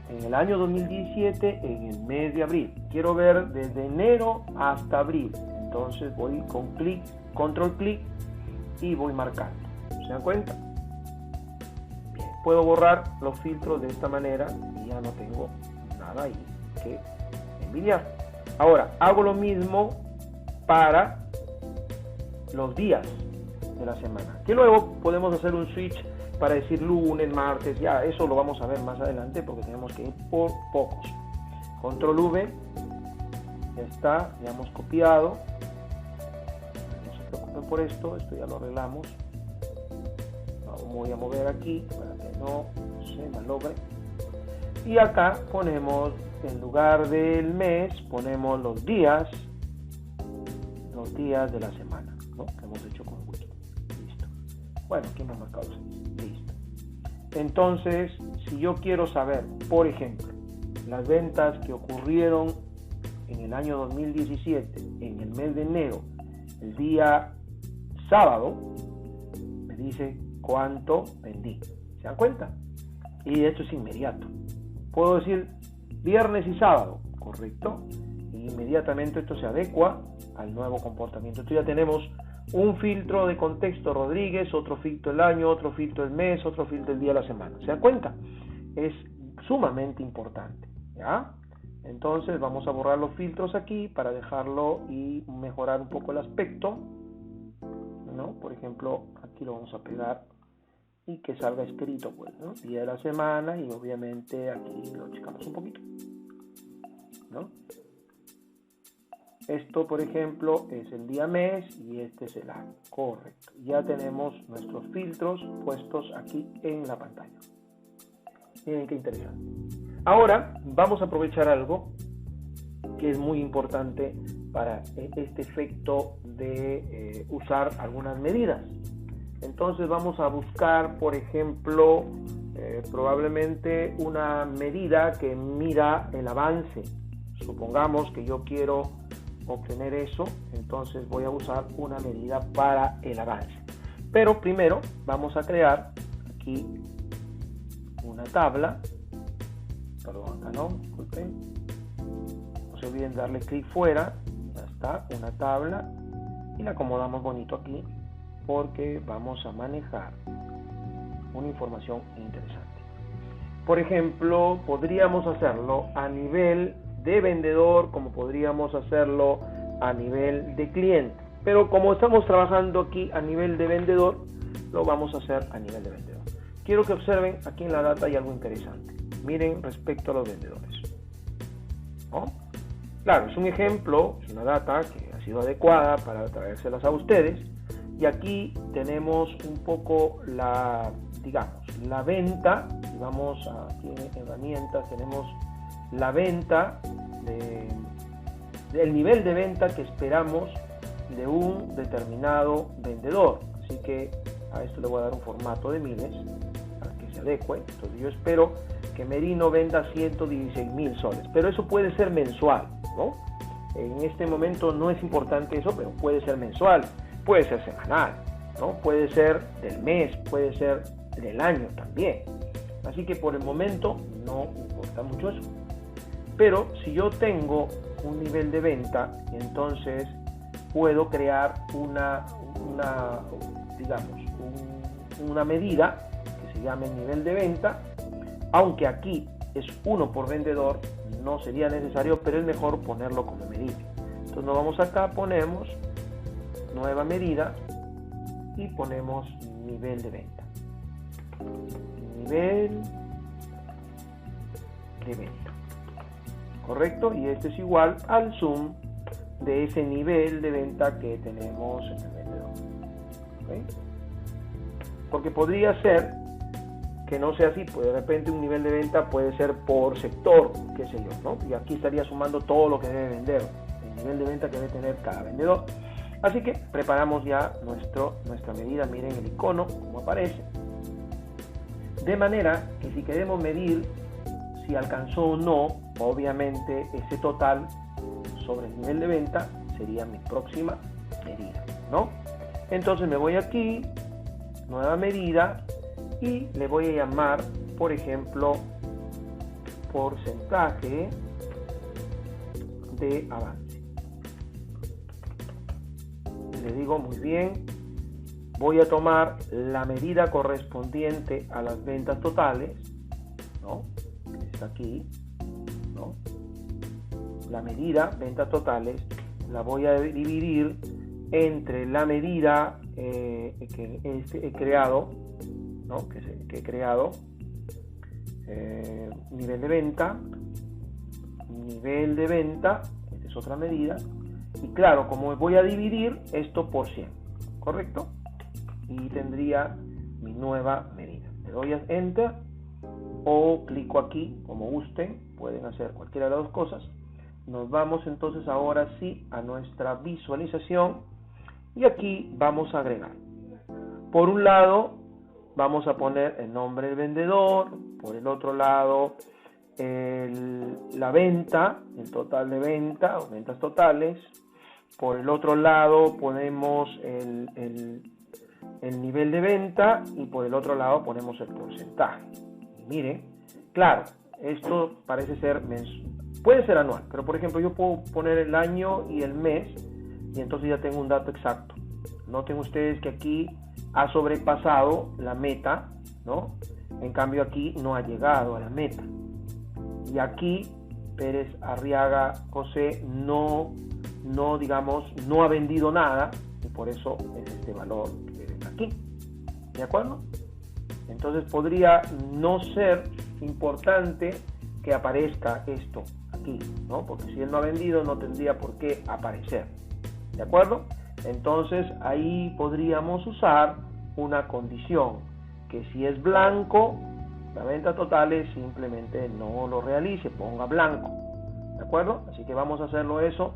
en el año 2017 en el mes de abril. Quiero ver desde enero hasta abril. Entonces voy con clic, control clic y voy marcando. ¿Se dan cuenta? Bien, puedo borrar los filtros de esta manera y ya no tengo nada ahí que envidiar. Ahora, hago lo mismo para los días de la semana, que luego podemos hacer un switch para decir lunes, martes, ya eso lo vamos a ver más adelante porque tenemos que ir por pocos. Control V, ya está, ya hemos copiado, no se preocupen por esto ya lo arreglamos. Voy a mover aquí para que no se malogre, y acá ponemos, en lugar del mes, ponemos los días de la semana, ¿no? Que hemos hecho con Wiki. Listo. Bueno, aquí hemos marcado listo. Entonces, si yo quiero saber, por ejemplo, las ventas que ocurrieron en el año 2017, en el mes de enero, el día sábado, me dice cuánto vendí. ¿Se dan cuenta? Y esto es inmediato. Puedo decir viernes y sábado, correcto, y inmediatamente esto se adecua al nuevo comportamiento. Entonces ya tenemos un filtro de contexto Rodríguez, otro filtro el año, otro filtro el mes, otro filtro el día de la semana. ¿Se dan cuenta? Es sumamente importante, ¿ya? Entonces vamos a borrar los filtros aquí para dejarlo y mejorar un poco el aspecto, ¿no? Por ejemplo, aquí lo vamos a pegar y que salga escrito, pues, ¿no? Día de la semana, y obviamente aquí lo checamos un poquito, ¿no? Esto, por ejemplo, es el día mes y este es el año. Correcto. Ya tenemos nuestros filtros puestos aquí en la pantalla. Miren qué interesante. Ahora vamos a aprovechar algo que es muy importante para este efecto de usar algunas medidas. Entonces vamos a buscar, por ejemplo, probablemente una medida que mida el avance. Supongamos que yo quiero obtener eso, entonces voy a usar una medida para el avance. Pero primero vamos a crear aquí una tabla. Perdón, acá no, disculpen. No se olviden darle clic fuera. Ya está, una tabla. Y la acomodamos bonito aquí porque vamos a manejar una información interesante. Por ejemplo, podríamos hacerlo a nivel de vendedor, como podríamos hacerlo a nivel de cliente, pero como estamos trabajando aquí a nivel de vendedor, lo vamos a hacer a nivel de vendedor. Quiero que observen aquí en la data hay algo interesante. Miren respecto a los vendedores, ¿no? Claro, es un ejemplo, es una data que ha sido adecuada para traérselas a ustedes, Y aquí tenemos un poco la venta. Si vamos aquí en herramientas, tenemos la venta, del nivel de venta que esperamos de un determinado vendedor. Así que a esto le voy a dar un formato de miles para que se adecue. Entonces yo espero que Merino venda 116.000 soles, pero eso puede ser mensual, ¿no? En este momento no es importante eso, pero puede ser mensual, puede ser semanal, ¿no? Puede ser del mes, puede ser del año también. Así que por el momento no importa mucho eso. Pero si yo tengo un nivel de venta, entonces puedo crear una medida que se llame nivel de venta. Aunque aquí es 1 por vendedor, no sería necesario, pero es mejor ponerlo como medida. Entonces nos vamos acá, ponemos nueva medida y ponemos nivel de venta. Nivel de venta. ¿Correcto? Y este es igual al sum de ese nivel de venta que tenemos en el vendedor. ¿Okay? Porque podría ser que no sea así, pues de repente un nivel de venta puede ser por sector, qué sé yo, ¿no? Y aquí estaría sumando todo lo que debe vender, el nivel de venta que debe tener cada vendedor. Así que preparamos ya nuestra medida, miren el icono, como aparece. De manera que si queremos medir si alcanzó o no, obviamente ese total sobre el nivel de venta sería mi próxima medida, ¿no? Entonces me voy aquí, nueva medida, y le voy a llamar, por ejemplo, porcentaje de avance. Le digo, muy bien, voy a tomar la medida correspondiente a las ventas totales, ¿no? Está aquí, ¿no? La medida, ventas totales, la voy a dividir entre la medida que he creado, ¿no? que he creado, nivel de venta, esta es otra medida, y claro, como voy a dividir esto por 100, ¿correcto? Y tendría mi nueva medida. Le doy a Enter o clico aquí, como gusten, pueden hacer cualquiera de las dos cosas. Nos vamos entonces ahora sí a nuestra visualización y aquí vamos a agregar. Por un lado vamos a poner el nombre del vendedor, por el otro lado la venta, el total de venta o ventas totales, por el otro lado ponemos el nivel de venta y por el otro lado ponemos el porcentaje. Y miren, claro, esto parece ser puede ser anual, pero por ejemplo yo puedo poner el año y el mes y entonces ya tengo un dato exacto. Noten ustedes que aquí ha sobrepasado la meta, ¿no? En cambio aquí no ha llegado a la meta. Y aquí Pérez Arriaga José no ha vendido nada y por eso es este valor que ven aquí. ¿De acuerdo? Entonces podría no ser importante que aparezca esto aquí, ¿no? Porque si él no ha vendido no tendría por qué aparecer. ¿De acuerdo? Entonces ahí podríamos usar una condición que si es blanco la venta total simplemente no lo realice, ponga blanco. ¿De acuerdo? Así que vamos a hacerlo eso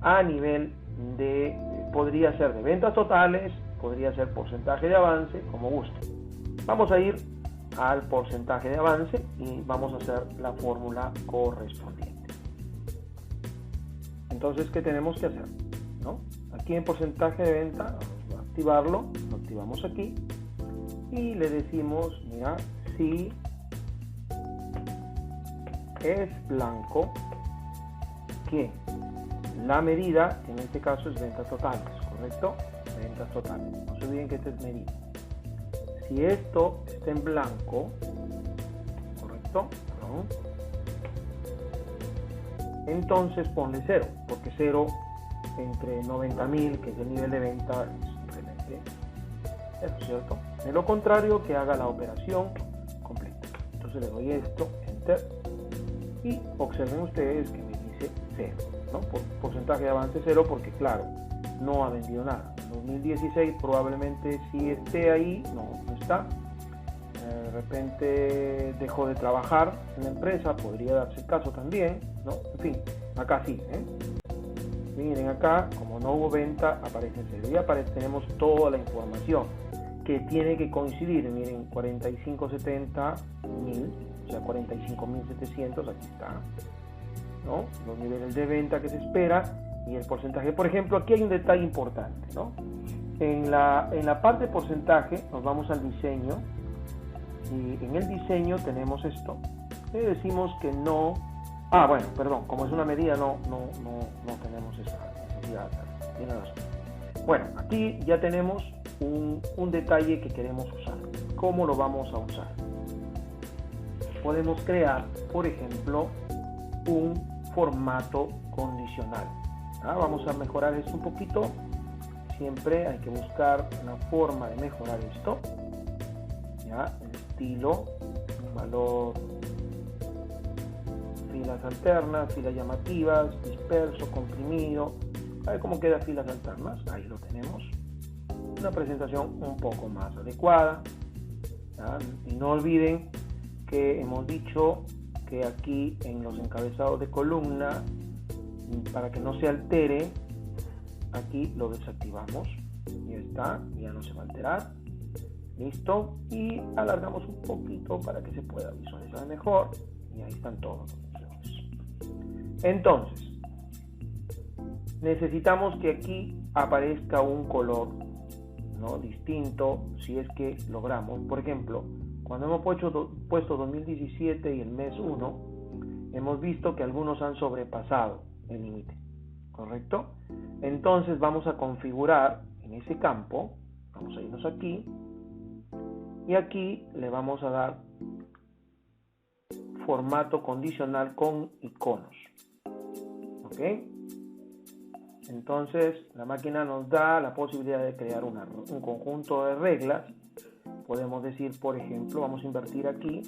a nivel de, podría ser de ventas totales, podría ser porcentaje de avance, como guste. Vamos a ir al porcentaje de avance y vamos a hacer la fórmula correspondiente. Entonces, ¿qué tenemos que hacer? ¿No? Aquí en porcentaje de venta, vamos a activarlo, lo activamos aquí y le decimos, mira, si es blanco, que la medida, en este caso es ventas totales, ¿correcto? Ventas totales, no se olviden que esta es medida. Si esto está en blanco, ¿correcto? ¿No? Entonces ponle 0, porque 0 entre 90.000, que es el nivel de venta, es simplemente 0, ¿cierto? De lo contrario, que haga la operación completa. Entonces le doy esto, Enter, y observen ustedes que me dice 0, ¿no? Porcentaje de avance 0, porque claro, no ha vendido nada, 2016 probablemente sí esté ahí, no está. De repente dejó de trabajar en la empresa, podría darse el caso también, ¿no? En fin, acá sí, miren acá, como no hubo venta, aparece ese día, tenemos toda la información que tiene que coincidir. Miren, 45.70 mil, o sea 45.700, aquí está, ¿no? Los niveles de venta que se espera y el porcentaje. Por ejemplo, aquí hay un detalle importante, ¿no? En la parte de porcentaje nos vamos al diseño y en el diseño tenemos esto. Le decimos que no. Bueno, perdón, como es una medida no tenemos esa necesidad. Tiene razón. Bueno, aquí ya tenemos un detalle que queremos usar. ¿Cómo lo vamos a usar? Podemos crear, por ejemplo, un formato condicional. Vamos a mejorar esto un poquito. Siempre hay que buscar una forma de mejorar esto. ¿Ya? El estilo, un valor, filas alternas, filas llamativas, disperso, comprimido. A ver cómo queda filas alternas. Ahí lo tenemos. Una presentación un poco más adecuada. ¿Ya? Y no olviden que hemos dicho que aquí en los encabezados de columna, para que no se altere, aquí lo desactivamos. Ya está, ya no se va a alterar. Listo. Y alargamos un poquito para que se pueda visualizar mejor. Y ahí están todos los opciones. Entonces, necesitamos que aquí aparezca un color, ¿no? Distinto, si es que logramos. Por ejemplo, cuando hemos puesto 2017 y el mes 1, hemos visto que algunos han sobrepasado el límite, ¿correcto? Entonces vamos a configurar en ese campo, vamos a irnos aquí, y aquí le vamos a dar formato condicional con iconos, ¿ok? Entonces la máquina nos da la posibilidad de crear un conjunto de reglas. Podemos decir, por ejemplo, vamos a invertir aquí,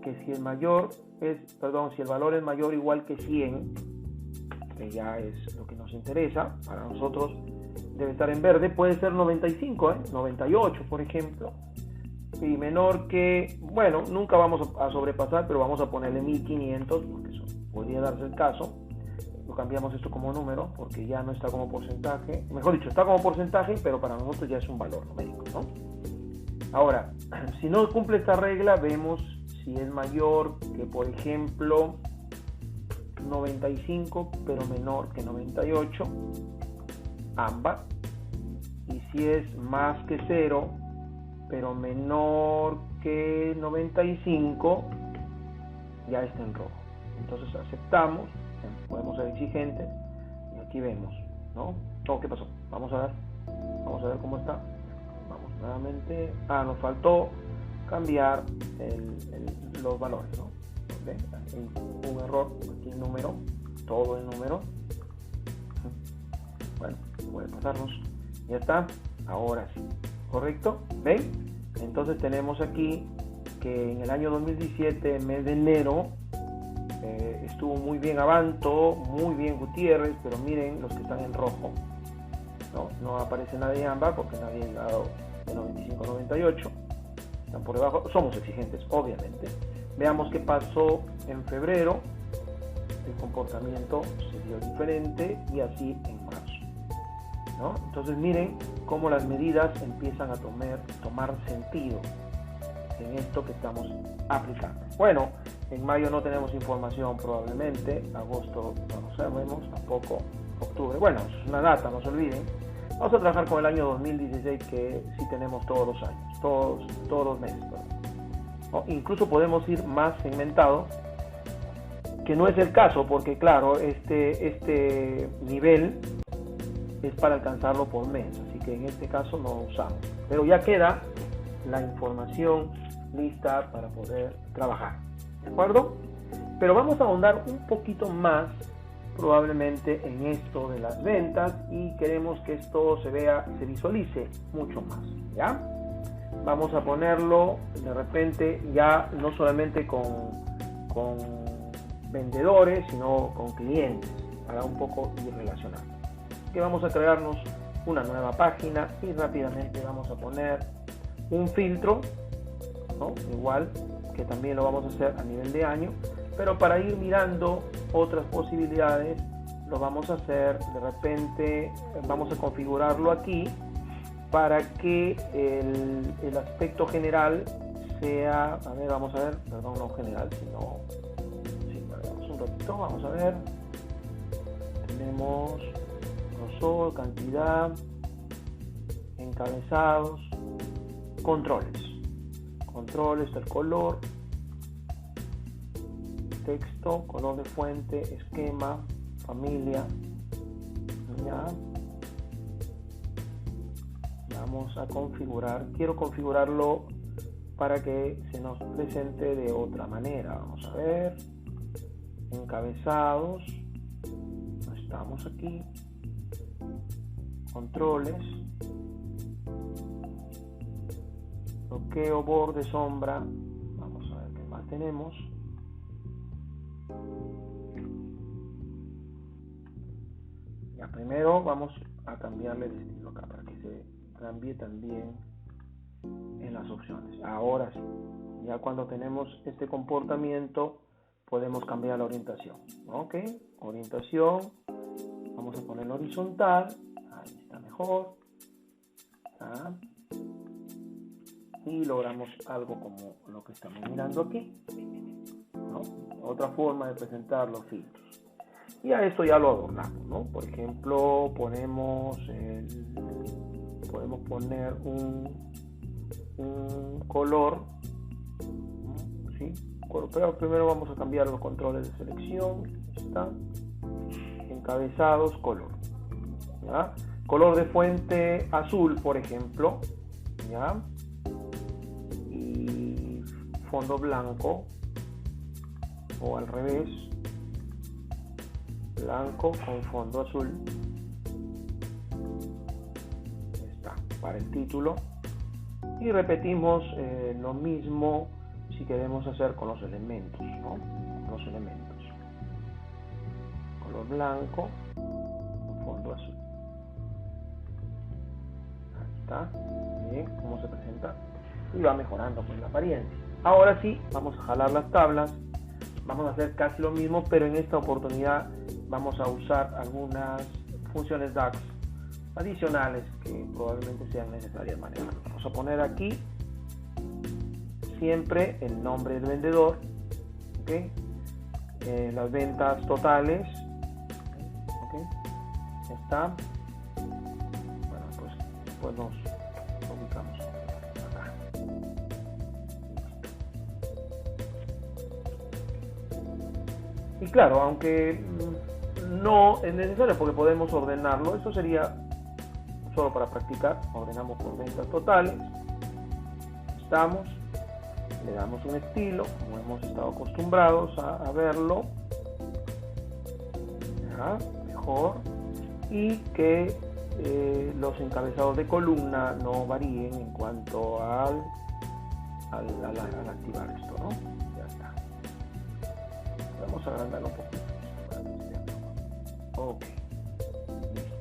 que si el valor es mayor o igual que 100, que ya es lo que nos interesa, para nosotros debe estar en verde, puede ser 95, 98 por ejemplo, y menor que, bueno, nunca vamos a sobrepasar, pero vamos a ponerle 1500, porque eso podría darse el caso. Lo cambiamos esto como número, porque ya no está como porcentaje, mejor dicho, está como porcentaje, pero para nosotros ya es un valor numérico, ¿no? Ahora, si no cumple esta regla, vemos si es mayor que, por ejemplo, 95, pero menor que 98, ámbar. Y si es más que 0, pero menor que 95, ya está en rojo. Entonces aceptamos, podemos ser exigentes, y aquí vemos, ¿no? ¿Qué pasó? Vamos a ver cómo está. Vamos nuevamente. Nos faltó cambiar los valores, ¿no? ¿Okay? Un error aquí en número, todo en número. Bueno, puede pasarnos. Ya está. Ahora sí. ¿Correcto? ¿Ven? Entonces tenemos aquí que en el año 2017, mes de enero, estuvo muy bien Avanto, muy bien Gutiérrez, pero miren los que están en rojo. No aparece nadie en ámbar porque nadie ha llegado de 95 a 98. Están por debajo. Somos exigentes, obviamente. Veamos qué pasó en febrero. El comportamiento se dio diferente y así en marzo, ¿no? Entonces miren cómo las medidas empiezan a tomar sentido en esto que estamos aplicando. Bueno, en mayo no tenemos información probablemente, agosto no lo sabemos, tampoco octubre. Bueno, es una data, no se olviden. Vamos a trabajar con el año 2016, que sí tenemos todos los años, todos los meses. Incluso podemos ir más segmentados, que no es el caso, porque claro, este nivel es para alcanzarlo por mes, así que en este caso no usamos. Pero ya queda la información lista para poder trabajar, ¿de acuerdo? Pero vamos a ahondar un poquito más probablemente en esto de las ventas, y queremos que esto se visualice mucho más, ¿ya? Vamos a ponerlo de repente ya no solamente con vendedores, sino con clientes, para un poco ir relacionando. Que vamos a crearnos una nueva página y rápidamente vamos a poner un filtro, ¿no? Igual que también lo vamos a hacer a nivel de año, pero para ir mirando otras posibilidades lo vamos a hacer de repente, vamos a configurarlo aquí para que el aspecto general sea, a ver, vamos a ver, perdón, no general, sino, sí, vamos un ratito, vamos a ver, tenemos grosor, cantidad, encabezados, controles, el color, texto, color de fuente, esquema, familia, ya. Vamos a configurar, quiero configurarlo para que se nos presente de otra manera. Vamos a ver, encabezados, estamos aquí, controles, bloqueo, borde, sombra, vamos a ver qué más tenemos. Ya, primero vamos a cambiarle el estilo acá para que se cambie también en las opciones. Ahora sí, ya cuando tenemos este comportamiento podemos cambiar la orientación. Ok, orientación, vamos a ponerlo horizontal, ahí está mejor. Y logramos algo como lo que estamos mirando aquí, ¿no? Otra forma de presentar los filtros. Y a esto ya lo adornamos, ¿no? Por ejemplo, podemos poner un color, ¿sí? Pero primero vamos a cambiar los controles de selección. Está. Encabezados, color, ¿ya? Color de fuente azul, por ejemplo, ¿ya? Y fondo blanco, o al revés, blanco con fondo azul. Está para el título. Y repetimos lo mismo si queremos hacer con los elementos, ¿no? Los elementos. Color blanco con fondo azul. Ahí está. Bien, cómo se presenta. Y va mejorando con la apariencia. Ahora sí, vamos a jalar las tablas. Vamos a hacer casi lo mismo, pero en esta oportunidad vamos a usar algunas funciones DAX adicionales que probablemente sean necesarias manejar. Vamos a poner aquí siempre el nombre del vendedor, ¿okay? Las ventas totales, ¿okay? Está. Bueno, pues después nos ubicamos acá. Y claro, aunque no es necesario porque podemos ordenarlo, eso sería solo para practicar. Ordenamos por ventas totales, estamos, le damos un estilo como hemos estado acostumbrados a verlo, ¿ya? Mejor, y que los encabezados de columna no varíen en cuanto al activar esto, ¿no? Ya está. Vamos a agrandarlo un poquito. Ok, listo.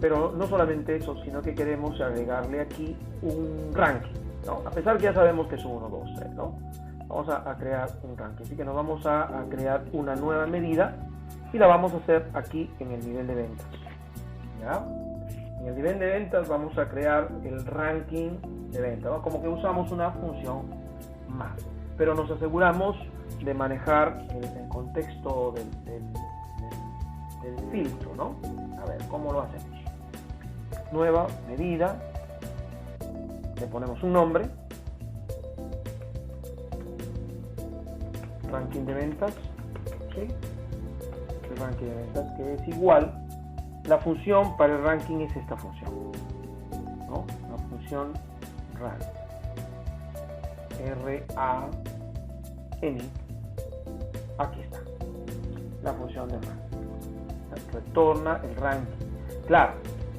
Pero no solamente eso, sino que queremos agregarle aquí un ranking, ¿no? A pesar que ya sabemos que es 1, 2, 3, ¿no? Vamos a crear un ranking. Así que nos vamos a crear una nueva medida y la vamos a hacer aquí en el nivel de ventas, ¿ya? En el nivel de ventas vamos a crear el ranking de ventas, ¿no? Como que usamos una función más, pero nos aseguramos de manejar el contexto del filtro, ¿no? A ver, ¿cómo lo hacemos? Nueva medida, le ponemos un nombre, ranking de ventas, ¿sí? El ranking de ventas que es igual, la función para el ranking es esta función, ¿no? La función rank, R-A-N, aquí está, la función de ranking. Retorna el ranking. Claro,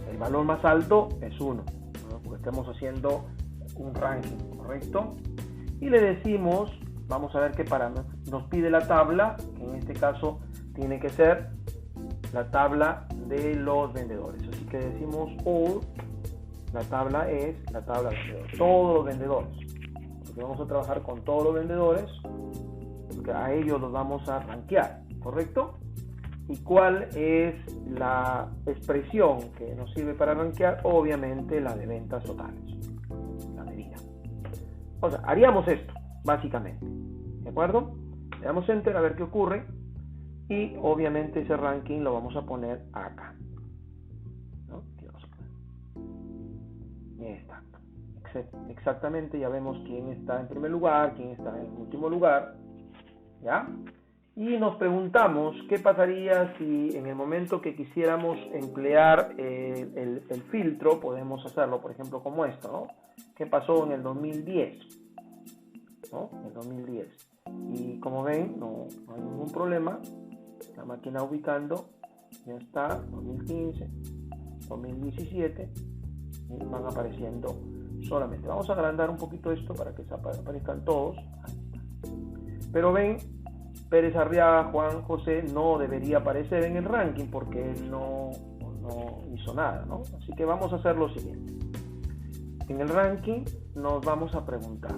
el valor más alto es 1, ¿no? Porque estamos haciendo un ranking, ¿correcto? Y le decimos, vamos a ver qué nos pide la tabla, que en este caso tiene que ser la tabla de los vendedores. Así que decimos all, la tabla es la tabla de vendedores, todos los vendedores, porque vamos a trabajar con todos los vendedores, porque a ellos los vamos a rankear, ¿correcto? ¿Y cuál es la expresión que nos sirve para rankear? Obviamente la de ventas totales, la medida. O sea, haríamos esto, básicamente, ¿de acuerdo? Le damos enter a ver qué ocurre y obviamente ese ranking lo vamos a poner acá, ¿no? Aquí vamos a poner. Exacto. Exactamente, ya vemos quién está en primer lugar, quién está en último lugar, ¿ya? Y nos preguntamos qué pasaría si en el momento que quisiéramos emplear el filtro, podemos hacerlo, por ejemplo, como esto, ¿no? ¿Qué pasó en el 2010? ¿No? En el 2010. Y como ven, no hay ningún problema. La máquina ubicando ya está 2015, 2017 y van apareciendo solamente. Vamos a agrandar un poquito esto para que aparezcan todos. Ahí está. Pero ven, Pérez Arriaga, Juan José no debería aparecer en el ranking porque él no hizo nada, ¿no? Así que vamos a hacer lo siguiente. En el ranking nos vamos a preguntar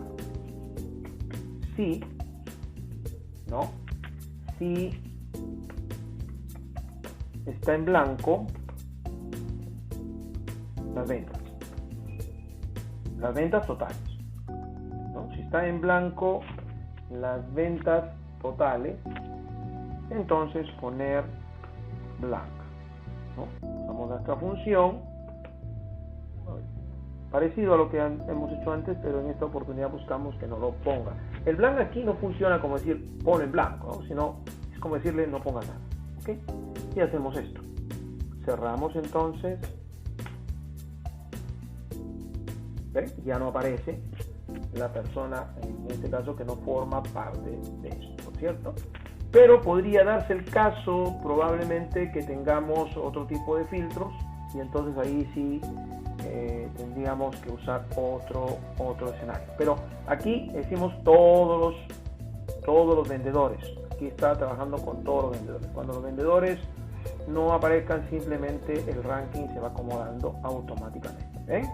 si, ¿no? Si está en blanco las ventas totales, ¿no? Si está en blanco las ventas totales, entonces poner blanca, ¿no? Usamos nuestra función parecido a lo que hemos hecho antes, pero en esta oportunidad buscamos que no lo ponga. El blank aquí no funciona como decir pon en blanco, ¿no? Sino es como decirle no ponga nada, ¿ok? Y hacemos esto, cerramos entonces, ¿ven? Ya no aparece la persona, en este caso, que no forma parte de esto, ¿cierto? Pero podría darse el caso probablemente que tengamos otro tipo de filtros y entonces ahí sí tendríamos que usar otro escenario. Pero aquí decimos todos los vendedores. Aquí está trabajando con todos los vendedores. Cuando los vendedores no aparezcan, simplemente el ranking se va acomodando automáticamente. ¿Ven?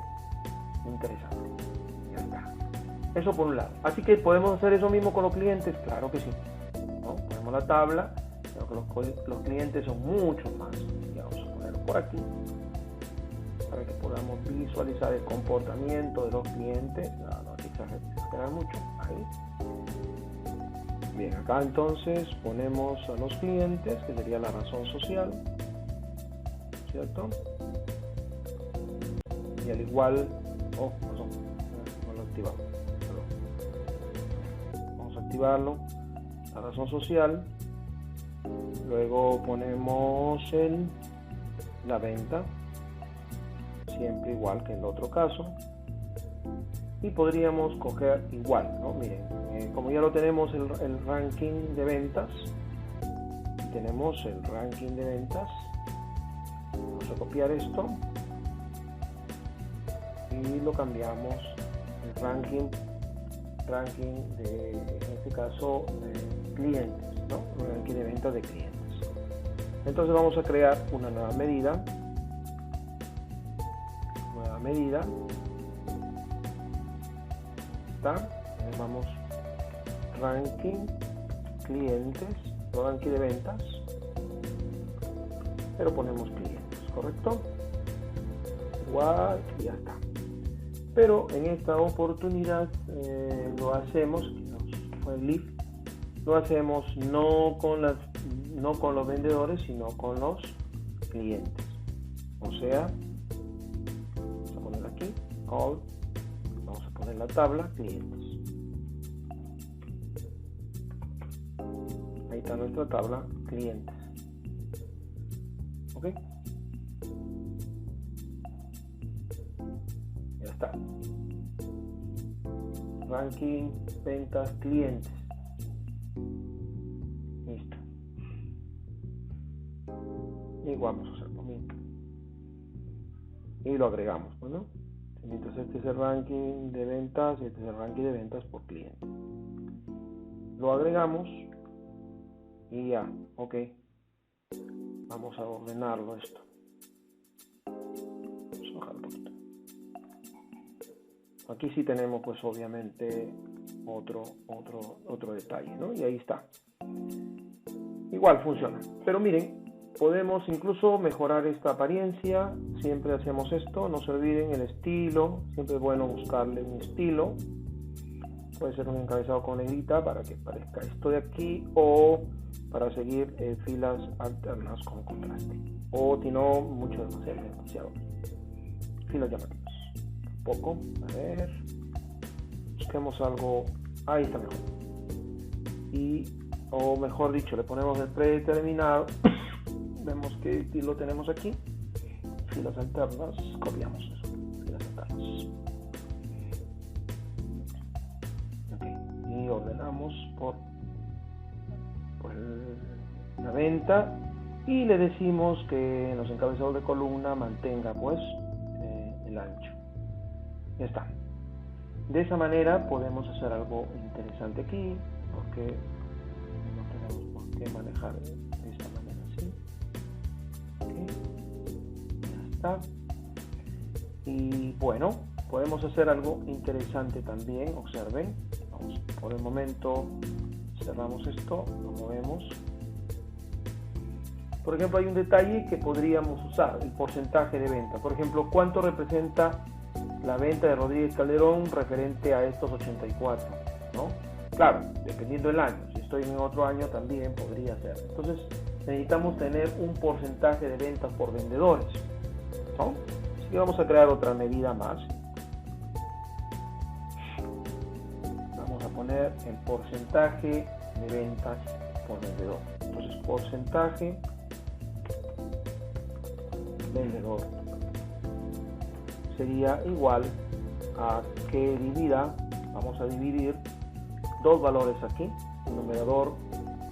Interesante. Ya está. Eso por un lado. Así que podemos hacer eso mismo con los clientes, claro que sí, ¿no? Ponemos la tabla, pero que los clientes son mucho más. Y vamos a ponerlo por aquí para que podamos visualizar el comportamiento de los clientes. No hay que exagerar mucho. Ahí. Bien, acá entonces ponemos a los clientes, que sería la razón social, ¿cierto? Y al igual, no lo activamos. Vamos a activarlo, la razón social. Luego ponemos la venta, siempre igual que en el otro caso. Y podríamos coger igual, ¿no? Miren, como ya lo tenemos el ranking de ventas, tenemos el ranking de ventas, vamos a copiar esto y lo cambiamos el ranking de, en este caso, de clientes, ¿no? El ranking de ventas de clientes. Entonces vamos a crear una nueva medida, vamos ranking clientes, no ranking de ventas, pero ponemos clientes, ¿correcto? Igual y ya está. Pero en esta oportunidad lo hacemos, lo hacemos no con los vendedores, sino con los clientes. O sea, vamos a poner aquí all, vamos a poner la tabla clientes. Ahí está nuestra tabla clientes. ¿Ok? Ya está. Ranking, ventas, clientes. Listo. Igual vamos a hacer lo mismo. Y lo agregamos, ¿no? Mientras este es el ranking de ventas y este es el ranking de ventas por cliente. Lo agregamos y ya, ok. Vamos a ordenarlo esto. bajar un poquito. Aquí sí tenemos pues obviamente otro detalle, ¿no? Y ahí está. Igual funciona. Pero miren, podemos incluso mejorar esta apariencia. Siempre hacemos esto. No se olviden el estilo. Siempre es bueno buscarle un estilo. Puede ser un encabezado con negrita para que parezca esto de aquí, o para seguir filas alternas con contraste, o si no, demasiado filas llamativas. Un poco, a ver, busquemos algo, ahí está mejor, o mejor dicho, le ponemos el predeterminado. Vemos qué estilo tenemos aquí, filas alternas, copiamos eso, filas alternas. Y ordenamos por la venta y le decimos que en los encabezados de columna mantenga pues el ancho. Ya está. De esa manera podemos hacer algo interesante aquí, porque no tenemos por qué manejar de esta manera así. Okay. Ya está. Y bueno, podemos hacer algo interesante también. Observen. Vamos, por el momento cerramos esto, lo movemos. Por ejemplo, hay un detalle que podríamos usar, el porcentaje de venta. Por ejemplo, ¿cuánto representa la venta de Rodríguez Calderón referente a estos 84? ¿No? Claro, dependiendo del año. Si estoy en otro año también podría ser. Entonces, necesitamos tener un porcentaje de ventas por vendedores, ¿no? Así que vamos a crear otra medida más. Poner el porcentaje de ventas por vendedor. Entonces, porcentaje vendedor sería igual a que vamos a dividir dos valores aquí. El numerador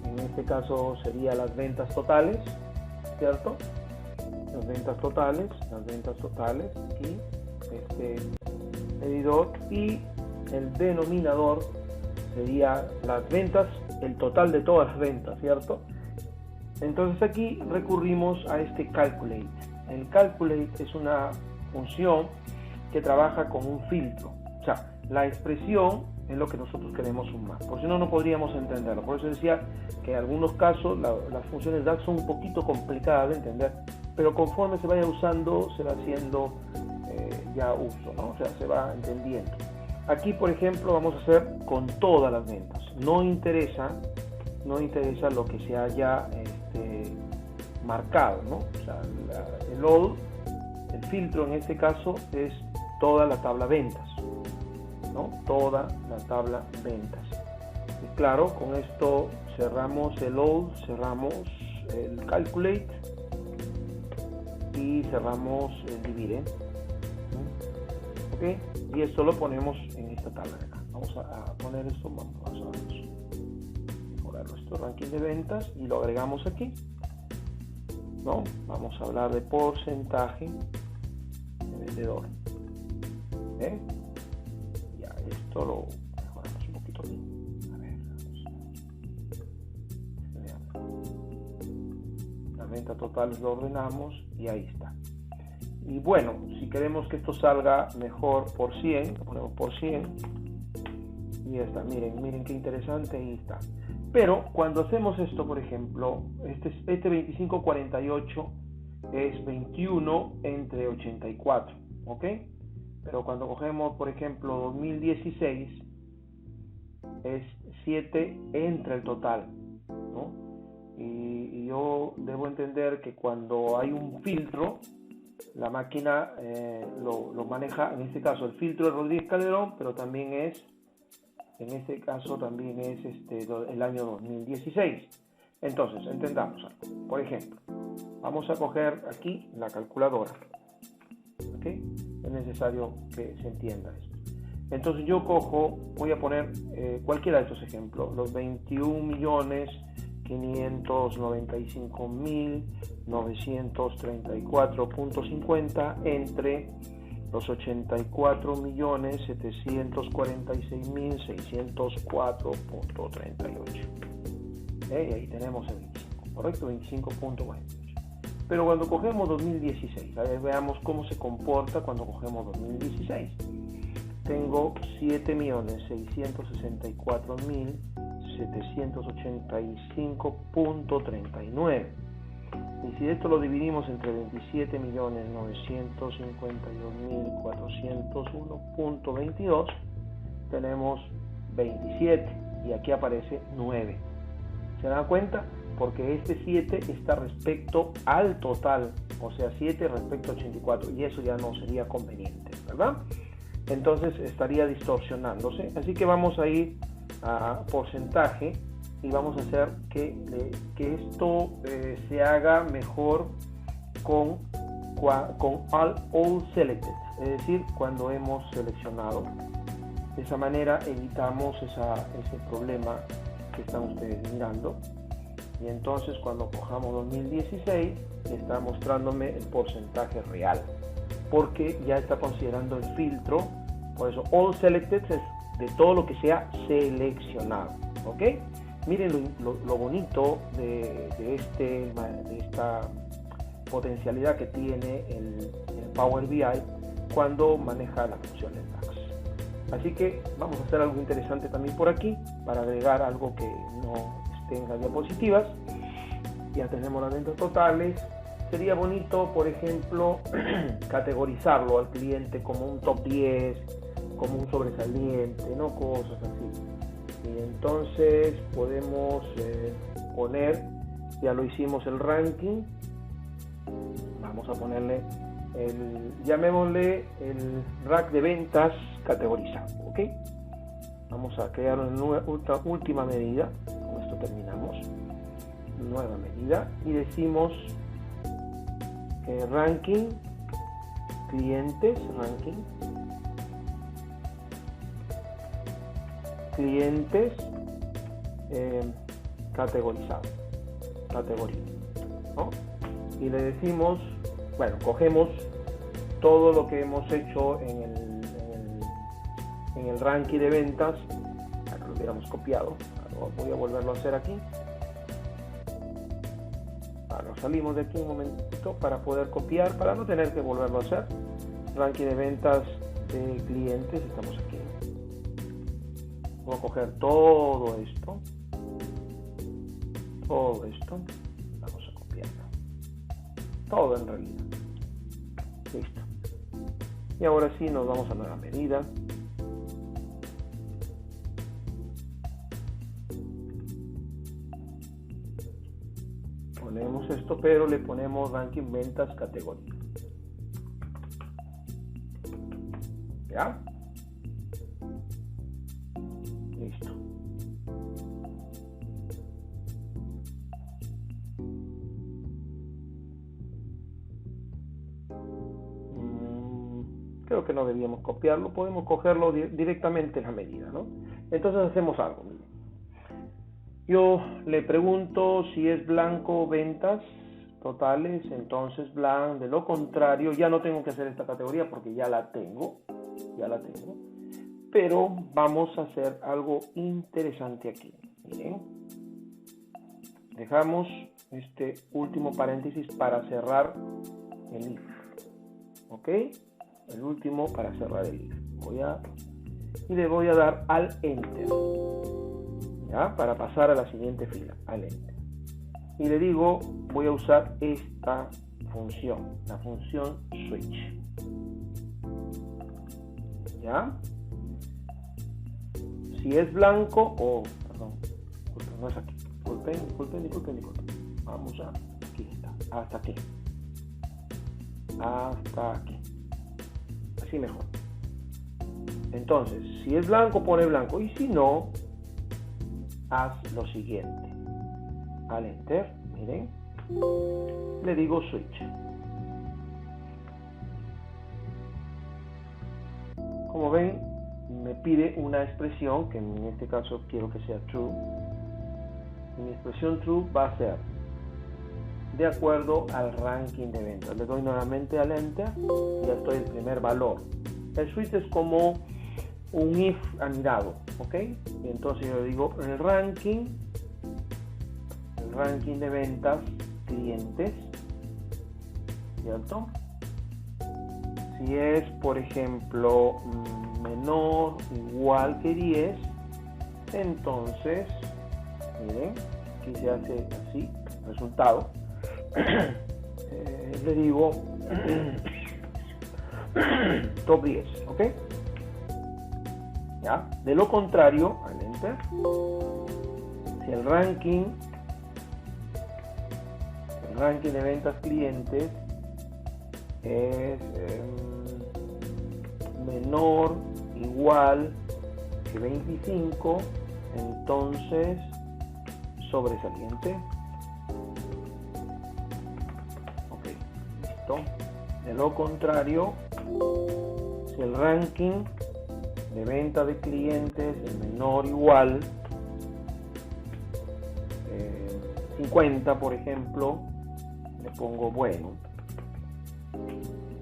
en este caso sería las ventas totales, ¿cierto? Las ventas totales aquí, este medidor, y el denominador sería las ventas, el total de todas las ventas, ¿cierto? Entonces aquí recurrimos a este calculate. El calculate es una función que trabaja con un filtro. O sea, la expresión es lo que nosotros queremos sumar. Por si no, no podríamos entenderlo. Por eso decía que en algunos casos las funciones DAX son un poquito complicadas de entender, pero conforme se vaya usando, se va haciendo ya uso, ¿no? O sea, se va entendiendo. Aquí, por ejemplo, vamos a hacer con todas las ventas. No interesa lo que se haya marcado, ¿no? O sea, el filtro en este caso es toda la tabla ventas, ¿no? Toda la tabla ventas. Y claro, con esto cerramos el all, cerramos el calculate y cerramos el divide. ¿Ok? Y esto lo ponemos en esta tabla de acá. Vamos a poner esto, vamos a mejorar nuestro ranking de ventas y lo agregamos aquí, ¿no? Vamos a hablar de porcentaje de vendedor. ¿Eh? Ya, esto lo mejoramos un poquito aquí. A ver, la venta total lo ordenamos y ahí está. Y bueno, si queremos que esto salga mejor por 100, lo ponemos por 100 y ya está. Miren qué interesante, ahí está. Pero cuando hacemos esto, por ejemplo, este 2548 es 21 entre 84, ¿ok? Pero cuando cogemos, por ejemplo, 2016 es 7 entre el total, ¿no? Y yo debo entender que cuando hay un filtro, la máquina lo maneja, en este caso el filtro de Rodríguez Calderón, pero también es, en este caso también es el año 2016. Entonces, entendamos algo. Por ejemplo, vamos a coger aquí la calculadora, ¿ok? Es necesario que se entienda esto. Entonces yo voy a poner cualquiera de estos ejemplos, los 21.595.934.50 entre los 84.746.604.38. Y ahí tenemos el 25, ¿correcto? 25.48. Pero cuando cogemos 2016, a ver, veamos cómo se comporta cuando cogemos 2016. Tengo 7.664.785.39. Y si esto lo dividimos entre 27.952.401.22, tenemos 27 y aquí aparece 9. ¿Se dan cuenta? Porque este 7 está respecto al total, o sea 7 respecto a 84, y eso ya no sería conveniente, ¿verdad? Entonces estaría distorsionándose, así que vamos a ir a porcentaje y vamos a hacer que esto se haga mejor con all selected, es decir, cuando hemos seleccionado. De esa manera evitamos ese problema que están ustedes mirando. Y entonces cuando cojamos 2016 está mostrándome el porcentaje real, porque ya está considerando el filtro. Por eso all selected es de todo lo que sea seleccionado, ¿ok? Miren lo bonito de esta potencialidad que tiene el Power BI cuando maneja la función de DAX. Así que vamos a hacer algo interesante también por aquí para agregar algo que no en las diapositivas. Ya tenemos las ventas totales. Sería bonito, por ejemplo, categorizarlo al cliente como un top 10, como un sobresaliente, ¿no? Cosas así. Y entonces podemos poner, ya lo hicimos el ranking, vamos a ponerle llamémosle el rack de ventas categorizado, ¿ok? Vamos a crear una última medida. Con esto terminamos. Nueva medida y decimos ranking, clientes categorizado, categoría, ¿no? Y le decimos, bueno, cogemos todo lo que hemos hecho en el ranking de ventas. Acá lo hubiéramos copiado. Voy a volverlo a hacer aquí. Ahora salimos de aquí un momentito para poder copiar, para no tener que volverlo a hacer. Ranking de ventas de clientes, estamos aquí. Voy a coger todo esto, vamos a copiarlo, todo en realidad. Listo. Y ahora sí nos vamos a nueva medida. Ponemos esto, pero le ponemos ranking ventas categoría. ¿Ya? Listo. Creo que no debíamos copiarlo, podemos cogerlo directamente en la medida, ¿no? Entonces hacemos algo. Yo le pregunto si es blanco ventas totales, entonces blanco. De lo contrario, ya no tengo que hacer esta categoría porque ya la tengo. Pero vamos a hacer algo interesante aquí. Miren, dejamos este último paréntesis para cerrar el if, ¿ok? El último para cerrar el if. Y le voy a dar al enter, ¿ya? Para pasar a la siguiente fila, al enter. Y le digo, voy a usar esta función, la función switch, ¿ya? Si es blanco, no es aquí, disculpen. Vamos a, aquí está, hasta aquí, así mejor. Entonces, si es blanco, pone blanco, y si no, haz lo siguiente, al enter, miren, le digo switch. Como ven, me pide una expresión que en este caso quiero que sea true. Y mi expresión true va a ser de acuerdo al ranking de ventas. Le doy nuevamente al enter y ya estoy en el primer valor. El switch es como un if anidado, ¿ok? Y entonces yo digo el ranking de ventas clientes ¿cierto? Si es, por ejemplo, menor o igual que 10, entonces, miren, aquí se hace así, resultado. Le digo top 10, ¿ok? ¿Ya? De lo contrario, al enter, si el ranking de ventas clientes es menor, igual que 25, entonces sobresaliente. Ok, listo. De lo contrario, si el ranking de venta de clientes es menor o igual 50, por ejemplo, le pongo bueno.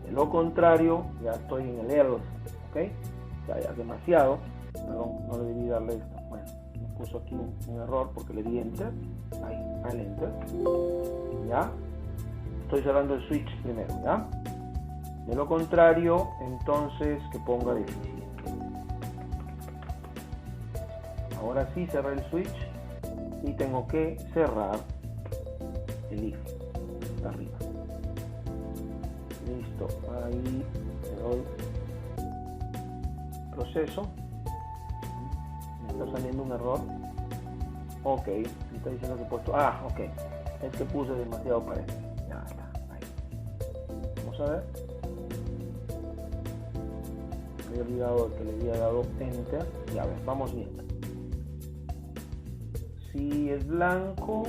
De lo contrario, ya estoy en el else, ¿ok? Ya es demasiado. Perdón, no le debí darle esto. Bueno, me puso aquí un error porque le di enter. Ahí, al enter. Ya. Estoy cerrando el switch primero, ¿ya? De lo contrario, entonces que ponga deficiente. Ahora sí cerré el switch y tengo que cerrar el if de arriba. Listo, ahí le doy proceso. Me está saliendo un error. Ok, me está diciendo que he puesto. Ok, es que puse demasiado paréntesis. Ya está, ahí. Vamos a ver. Me he olvidado que le había dado enter. Ya ves, vamos viendo. Si es blanco,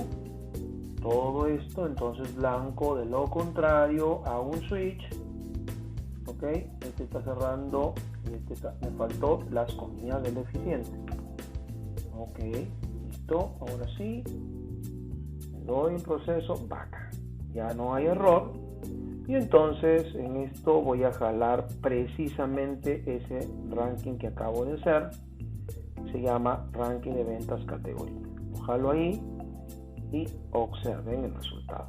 todo esto, entonces blanco. De lo contrario, a un switch. Ok, este está cerrando y este está, me faltó las comidas del eficiente. Ok, listo, ahora sí. Le doy en proceso, vaca. Ya no hay error. Y entonces en esto voy a jalar precisamente ese ranking que acabo de hacer. Se llama ranking de ventas categoría. Lo jalo ahí y observen el resultado.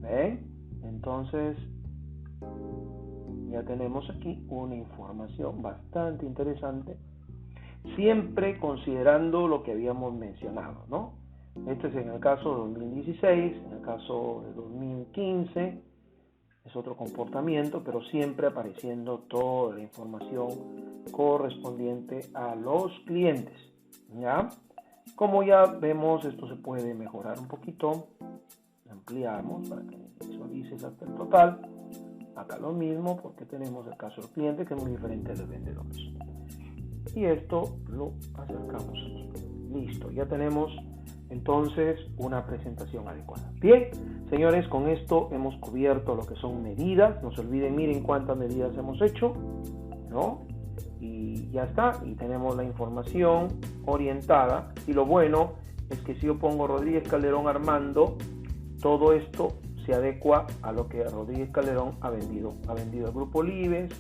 ¿Ven? Entonces ya tenemos aquí una información bastante interesante, siempre considerando lo que habíamos mencionado, ¿no? Este es en el caso de 2016, en el caso de 2015 es otro comportamiento, pero siempre apareciendo toda la información correspondiente a los clientes, ¿ya? Como ya vemos, esto se puede mejorar un poquito. Ampliamos para que visualices hasta el total. Acá lo mismo, porque tenemos el caso del cliente que es muy diferente de los vendedores. Y esto lo acercamos aquí. Listo, ya tenemos entonces una presentación adecuada. Bien, señores, con esto hemos cubierto lo que son medidas. No se olviden, miren cuántas medidas hemos hecho, ¿no? Y ya está, y tenemos la información orientada. Y lo bueno es que si yo pongo Rodríguez Calderón Armando, todo esto se adecua a lo que Rodríguez Calderón ha vendido. Ha vendido el grupo Libes,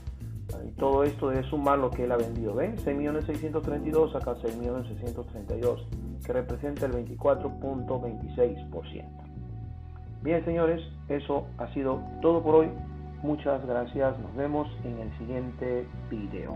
y todo esto debe sumar lo que él ha vendido. ¿Ven? 6.632, acá 6.632, que representa el 24.26%. Bien, señores, eso ha sido todo por hoy. Muchas gracias. Nos vemos en el siguiente video.